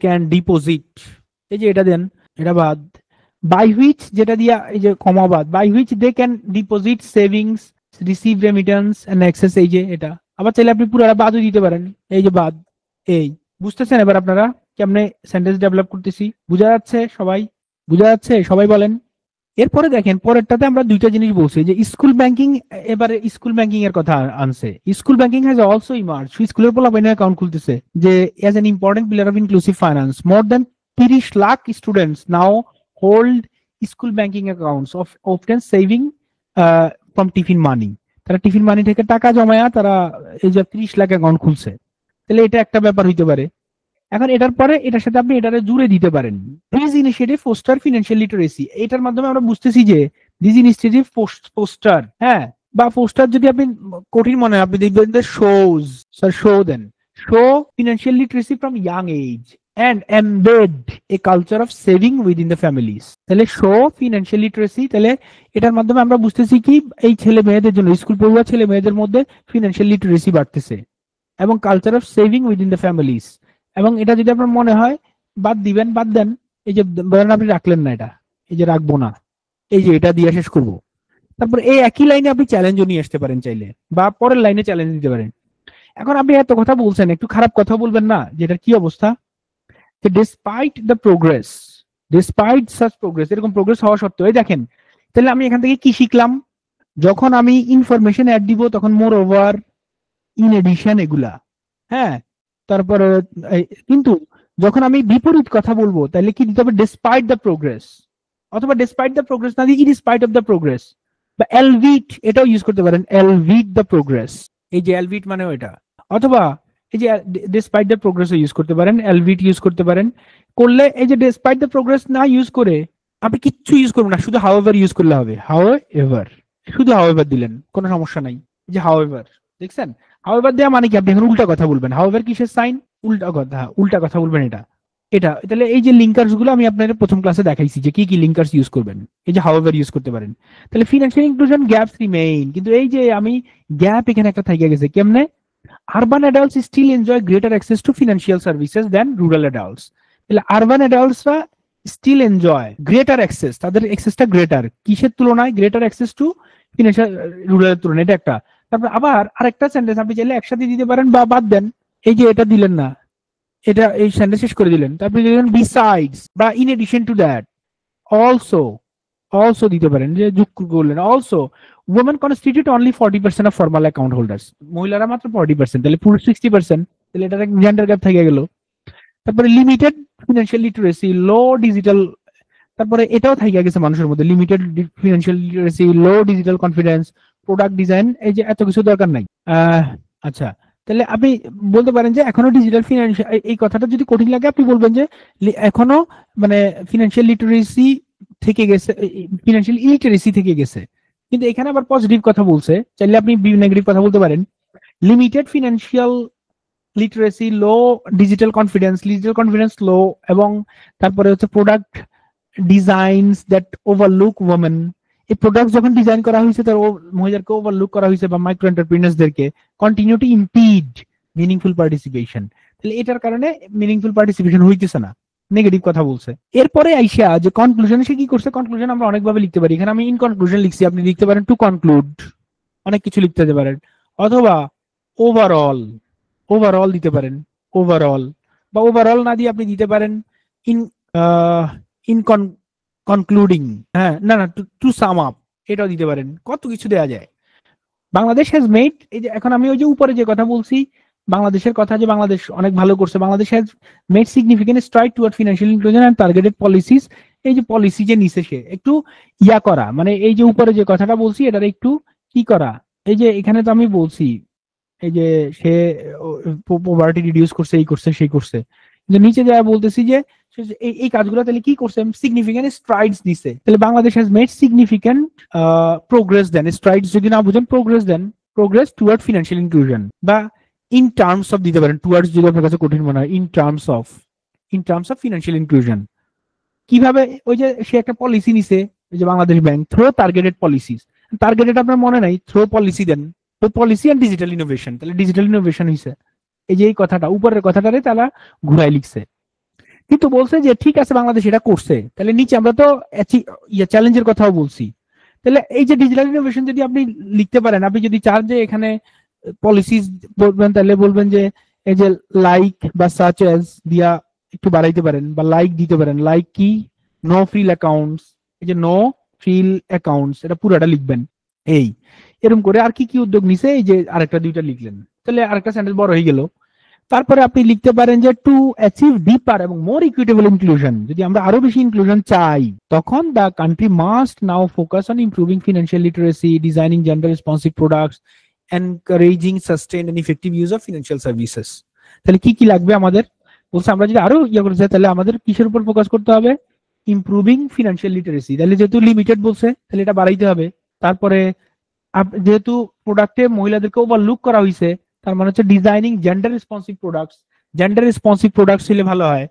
can deposit, এই যে এটা দেন, এটা বাদ। বাই হুইচ যেটা দিয়া এই যে কমা বাদ, by which they can deposit savings receive remittance and access, এই যে এটা। আবার চাইলে আপনি পুরোটা বাদও দিতে পারেন, এই যে বাদ। এই বুঝতেছেন এবার আপনারা কেমনে সেন্টেন্স ডেভেলপ করতেছি? বুঝা যাচ্ছে সবাই? বুঝা যাচ্ছে সবাই বলেন। এরপরে দেখেন পরেরটাতে আমরা দুইটা জিনিস বলছি, যে স্কুল ব্যাংকিং, এবারে স্কুল ব্যাংকিং এর কথা আনছে। School banking has also emerge, স্কুলের পোলাপাইনে অ্যাকাউন্ট খুলতেছে, যে as an important pillar of inclusive finance, more than 30 lakh students now hold school banking accounts of often saving from tiffin money. তারা tiffin মানি থেকে টাকা জমায়া তারা এই যে 30 লাখ অ্যাকাউন্ট খুলছে, তাহলে এটা একটা ব্যাপার হইতে পারে। এখন এটার পরে এটার সাথে আপনি এটারে জুড়ে দিতে পারেন, this initiative foster financial literacy. এটার মাধ্যমে আমরা বুঝতেছি যে দিস ইনিশিয়েটিভ ফোস্টার, হ্যাঁ, বা ফোস্টার যদি আপনি কঠিন মনে হয় আপনি দেখবেন যে শোজ, স্যার শো দেন, show financial literacy from young age and embed a culture of saving within the families। তাহলে শো ফিনান্সিয়াল লিটারেসি, তাহলে এটার মাধ্যমে আমরা বুঝতেছি কি এই ছেলে মেয়েদের জন্য, স্কুল পড়ুয়া ছেলে মেয়েদের মধ্যে ফিনান্সিয়াল লিটারেসি বাড়তেছে, এবং culture of saving within the families. এবং এটা যদি আপনার মনে হয় বাদ দিবেন, বাদ দেন। এই যে ধরেন আপনি রাখলেন না, এটা এই যে রাখবো না, এই যে এটা দিয়ে শেষ করব। তারপর এই একই লাইনে আপনি চ্যালেঞ্জও নিয়ে আসতে পারেন চাইলে, বা পরের লাইনে চ্যালেঞ্জ দিতে পারেন। এখন আপনি এত কথা বলছেন, একটু খারাপ কথা বলবেন না, যেটা কি অবস্থা, যে despite the progress, despite such progress, এরকম প্রোগ্রেস হওয়া সত্ত্বেও, এই দেখেন, তাহলে আমি এখান থেকে কি শিখলাম, যখন আমি ইনফরমেশন অ্যাড দিব তখন মোর ওভার, ইন এডিশন, এগুলা, হ্যাঁ। তারপরে কিন্তু যখন আমি বিপরীত কথা বলবো তাহলে কি দিতে হবে, ডিসপাইট দ্য প্রোগ্রেস, অথবা ডিসপাইট দ্য প্রোগ্রেস না দিয়ে ডিসপাইট অফ দ্য প্রোগ্রেস, বা এলভিট, এটাও ইউজ করতে পারেন, এলভিট দ্য প্রোগ্রেস, এই যে এলভিট মানে ওইটা। অথবা এই যে ডিসপাইট দ্য প্রোগ্রেস ইউজ করতে পারেন, এলভিট ইউজ করতে পারেন। করলে এই যে ডিসপাইট দ্য প্রোগ্রেস না ইউজ করে আপনি কিচ্ছু ইউজ করবেন না, শুধু হাউএভার ইউজ করলে হবে, হাউএভার, শুধু হাউএভার দিলেন, কোনো সমস্যা নাই। যে হাউএভার দেখছেন, হাউএভার দেওয়া মানে কি, আপনি এখন উল্টা কথা বলবেন, হাউএভার কিসের সাইন, উল্টা কথা বলবেন, এটা এটা। তাহলে এই যে লিঙ্কার্স গুলো আমি আপনাদের প্রথম ক্লাসে দেখাইছি যে কি কি লিঙ্কার্স ইউজ করবেন, এই যে হাউএভার ইউজ করতে পারেন। তাহলে ফিনান্সিয়াল ইনক্লুশন গ্যাপস রিমেইন, কিন্তু এই যে আমি গ্যাপ এখানে একটা থেকে গেছে, কেমনে, urban adults still enjoy greater access to financial services than rural adults. তাহলে আরবান অ্যাডাল্টসরা স্টিল এনজয় গ্রেটার অ্যাক্সেস, তাদের অ্যাক্সেসটা গ্রেটার, কিসের তুলনায়, গ্রেটার অ্যাক্সেস টু ফিনান্সিয়াল রুরালের তুলনায়, এটা একটা। তারপর আবার আরেকটা সেন্টেন্স আপনি চাইলে একসাথে দিতে পারেন বা বাদ দেন, এই যে এটা দিলেন না, এটা এই সেন্টেন্স শেষ করে দিলেন, তারপরে দিলেন বিসাইডস বা in addition to that, also, also দিতে পারেন, যে যুক্ত করলেন, also women constitute only 40% of formal account holders, মহিলারা মাত্র 40%, তাহলে পুরো 60%, তাহলে এটা জেন্ডার গ্যাপ থেকে গেল। তারপরে limited financial literacy, low digital, তারপরে এটাও থেকে গেছে মানুষের মধ্যে, limited financial literacy, low digital confidence, product design, এই যে এত কিছু দরকার নাই। আচ্ছা, তাহলে আপনি বলতে পারেন যে এখনো ডিজিটাল ফিনান্সিয়াল, এই কথাটা যদি কঠিন লাগে আপনি বলবেন যে এখনো মানে ফিনান্সিয়াল লিটারেসি থেকে গেছে, ফিনান্সিয়াল ইলিটারেসি থেকে গেছে। কিন্তু এখানে আবার পজিটিভ কথা বলছে, চাইলে আপনি নেগেটিভ কথা বলতে পারেন, limited financial literacy, low digital confidence low, এবং তারপরে হচ্ছে product designs that overlook women, এই প্রোডাক্ট যখন ডিজাইন করা হয়েছে তার মহিলাদেরকে ওভারলুক করা হয়েছে, বা মাইক্রো এন্টারপ্রিনার্সদেরকে, continue to impede meaningful participation, তাহলে এটার কারণে মিনিংফুল পার্টিসিপেশন হইতেছে না, নেগেটিভ কথা বলছে। এরপরে আইসা যে কনক্লুশনে সে কি করছে, কনক্লুশন আমরা অনেকভাবে লিখতে পারি, এখানে আমি ইন কনক্লুশন লিখছি, আপনি লিখতে পারেন টু কনক্লুড, অনেক কিছু লিখতে পারেন, অথবা ওভারঅল, ওভারঅল দিতে পারেন, ওভারঅল, বা ওভারঅল না দিয়ে আপনি দিতে পারেন ইন ইন কনক্লুডিং, হ্যাঁ, না না, টু সাম আপ, এটাও দিতে পারেন, কত কিছু দেওয়া যায়। বাংলাদেশ হ্যাজ মেড, এই যে এখন আমি ওই যে উপরে যে কথা বলছি বাংলাদেশের কথা, যে বাংলাদেশ অনেক ভালো করছে, Bangladesh has made significant stride toward financial inclusion and targeted policies, এই যে পলিসি যে নিছে সে একটু ইয়া করা, মানে এই যে উপরে যে কথাটা বলছি এটার একটু কি করা, এই যে এখানে তো আমি বলছি এই যে সে পভার্টি রিডিউস করছে, এই করছে সেই করছে, কিন্তু নিচে যা বলতেছি যে এই কাজগুলো তাহলে কি করছে, সিগনিফিকেন্ট স্ট্রাইডস দিছে, তাহলে Bangladesh has made significant progress দেন, স্ট্রাইডস যদি না বুঝেন প্রোগ্রেস দেন, প্রোগ্রেস টুয়ার্ড ফিনান্সিয়াল ইনক্লুশন, বা ইন টার্মস অফ দিতে পারেন, টুয়ার্ডস যদি আপনার কাছে কঠিন মনে হয়, in terms of financial inclusion. কিভাবে, ওই যে সে একটা পলিসি নিছে, ওই যে Bangladesh Bank, through targeted policies, targeted আপনার মনে নাই, থ্রো পলিসি দেন, তো পলিসি অ্যান্ড ডিজিটাল ইনোভেশন, তাহলে ডিজিটাল ইনোভেশন হয়েছে। এই যে এই কথাটা উপরের কথাটারে তারা ঘুরাই লিখছে, কিন্তু বলছে যে ঠিক আছে বাংলাদেশ এটা করছে, তাহলে নিচে আমরা তো চ্যালেঞ্জের কথাও বলছি। তাহলে এই যে ডিজিটাল ইনোভেশন যদি আপনি লিখতে পারেন, আপনি যদি চান যে এখানে পলিসি বলবেন, তাহলে বলবেন যে এই যে লাইক বা সাচ এজ দিয়া একটু বাড়াইতে পারেন, বা লাইক দিতে পারেন। লাইক কি, নো ফ্রিল অ্যাকাউন্টস, এই যে নো ফ্রিল অ্যাকাউন্টস এটা পুরাটা লিখবেন। এই এরকম করে আর কি কি উদ্যোগ নিছে, এই যে আরেকটা দুইটা লিখলেন, তাহলে আরেকটা সেন্টেন্স বড় হয়ে গেল। তারপরে আপনি লিখতে পারেন যে টু অ্যাচিভ ডিপার এবং মোর ইকুইটেবল ইনক্লুশন, যদি আমরা আরো বেশি ইনক্লুশন চাই, তখন the country must now focus on improving financial literacy, designing gender responsive products, encouraging sustain and effective use of financial services. তাহলে কি কি লাগবে আমাদের, বলছে আমরা যদি আরো করতে চাই, তাহলে আমাদের কিসের উপর ফোকাস করতে হবে, ইমপ্রুভিং ফিনান্সিয়াল লিটারেসি, তাহলে যেহেতু লিমিটেড বলছে তাহলে এটা বাড়াইতে হবে। তারপরে যেহেতু প্রোডাক্টে মহিলাদেরকে ওভারলুক করা হয়েছে, তার মানে হচ্ছে designing gender responsive products, gender responsive products হলে ভালো হয়।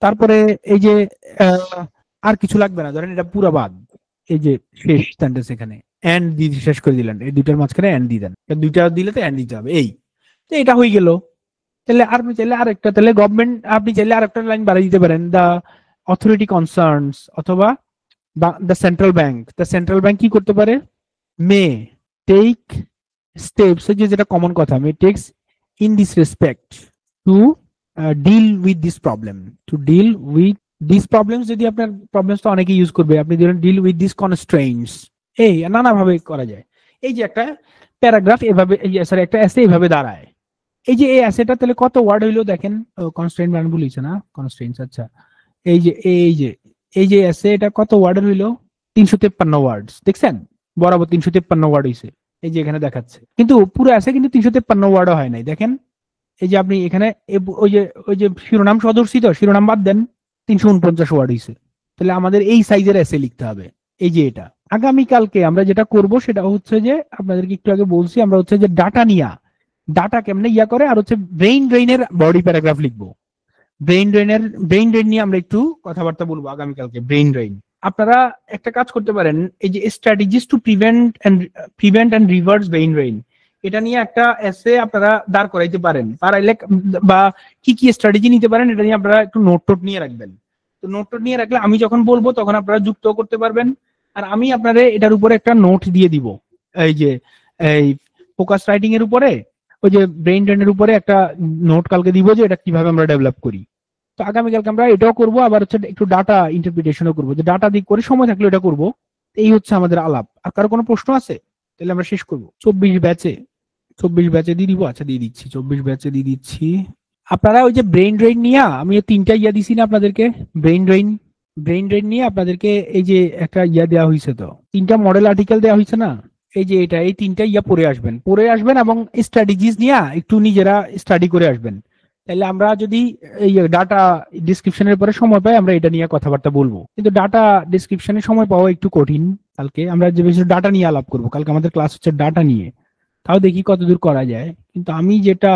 তারপরে এই যে আর কিছু লাগবে না, ধরেন এটা পুরো বাদ, এই যে শেষ সেন্টেন্স এখানে এন্ড দিয়ে শেষ করে দিলেন, এই দুইটার মাঝখানে এন্ড দিয়ে দেন, দুইটা দিলে তো এন্ড দিতে হবে। এই তো এটা হয়ে গেল। তাহলে আর আপনি চাইলে আরেকটা, তাহলে গভর্নমেন্ট, আপনি চাইলে আরেকটা লাইন বাড়িয়ে দিতে পারেন, দ্য অথরিটি কনসার্নস, অথবা দ্য সেন্ট্রাল ব্যাংক কি করতে পারে, মে টেক স্টেপস, যেটা কমন কথা, may takes in this respect to deal with this problem, যদি আপনার প্রবলেমস তো অনেকে ইউজ করবে, আপনি ধরেন ডিল উইথ দিস কনস্ট্রেইনটস, এই নানাভাবে করা যায়। এই যে একটা প্যারাগ্রাফ এভাবে, সরি একটা এসে এভাবে দাঁড়ায়। এই যে এই এসেটা তাহলে কত ওয়ার্ড হইলো দেখেন, কনস্ট্রেইন মান বলিছে না, কনস্ট্রেইনস, আচ্ছা এই যে এসে এটা কত ওয়ার্ডের হইলো, 353 ওয়ার্ডস, দেখছেন বরাবর 353 ওয়ার্ড হইছে, এই যে এখানে দেখাচ্ছে, কিন্তু পুরো এসে কিন্তু 353 ওয়ার্ডও হয় নাই। দেখেন এই যে আপনি এখানে ওই যে শিরোনাম সদস্যিত, শিরোনাম বাদ দেন, 349 ওয়ার্ড হইছে। তাহলে আমাদের এই সাইজের এসে লিখতে হবে। এই যে এটা আগামীকালকে আমরা যেটা করব সেটা হচ্ছে যে, আপনাদেরকে একটু আগে বলছি, আমরা হচ্ছে যে ডাটা কেমনে করে, আর হচ্ছে ব্রেইন ড্রেইনের বডি প্যারাগ্রাফ লিখবো। ব্রেইন ড্রেইন নিয়ে আমরা একটু কথাবার্তা বলবো আগামীকালকে। ব্রেইন ড্রেইন আপনারা একটা কাজ করতে পারেন, এই যে strategies to prevent and reverse brain drain, এটা নিয়ে একটা এসে আপনারা দাঁড় করাইতে পারেন, পারাইলে বা কি কি স্ট্র্যাটেজি নিতে পারেন এটা নিয়ে আপনারা একটু নোট নিয়ে রাখবেন। তো নোট নিয়ে রাখলে আমি যখন বলবো তখন আপনারা যুক্ত করতে পারবেন, আর আমি আপনাদের এটার উপরে একটা নোট দিয়ে দিব, এই যে এই ফোকাস রাইটিং এর উপরে, ওই যে ব্রেইন ড্রেনের উপরে একটা নোট কালকে দিব যে এটা কিভাবে আমরা ডেভেলপ করি। তো আগামীকালকে আমরা এটাও করবো, আবার হচ্ছে একটু ডাটা ইন্টারপ্রিটেশনও করবো, যে ডাটা দিক করে সময় থাকলে এটা করবো। এই হচ্ছে আমাদের আলাপ। আর কারো কোনো প্রশ্ন আছে তাহলে আমরা শেষ করবো। 24 ব্যাচে দিয়ে দিব, আচ্ছা দিয়ে দিচ্ছি, 24 ব্যাচে দিয়ে দিচ্ছি। আপনারা ওই যে ব্রেইন ড্রেইন নিয়ে, আমি তিনটা দিছি না আপনাদেরকে, ব্রেইন ড্রেইন নিয়ে আপনাদেরকে এই যে একটা দেওয়া হয়েছে, তো 3টা মডেল আর্টিকেল দেওয়া হয়েছে না, এই যে এটা, এই 3টা পড়ে আসবেন এবং স্ট্র্যাটেজিস নিয়ে একটু নিজেরা স্টাডি করে আসবেন। তাহলে আমরা যদি এই ডাটা ডিসক্রিপশনের পরে সময় পাই, আমরা এটা নিয়ে কথাবার্তা বলবো, কিন্তু ডাটা ডিসক্রিপশনে সময় পাওয়া একটু কঠিন। কালকে আমরা যে বেশি ডাটা নিয়ে আলাপ করবো, কালকে আমাদের ক্লাস হচ্ছে ডাটা নিয়ে, তাও দেখি কতদূর করা যায়। কিন্তু আমি যেটা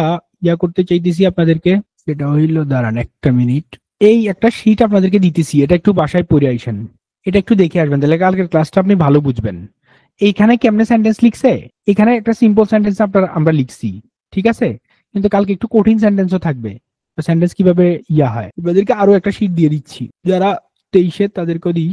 করতে চাইতেছি আপনাদেরকে, সেটা হইল, দাঁড়ান একটা মিনিট, এই একটা শীট আপনাদেরকে দিতেছি, এটা একটু বাসায় পড়ে আইসেন, এটা একটু দেখে আসবেন, তাহলে কালকের ক্লাসটা আপনি ভালো বুঝবেন। এইখানে কেমনে সেন্টেন্স লিখছে, এখানে একটা সিম্পল সেন্টেন্স আমরা লিখছি, ঠিক আছে, কিন্তু কালকে একটু কঠিন সেন্টেন্সও থাকবে। সেন্টেন্স কিভাবে হয়, আপনাদেরকে আরো একটা শীট দিয়ে দিচ্ছি, যারা 23 তাদেরকে দিই।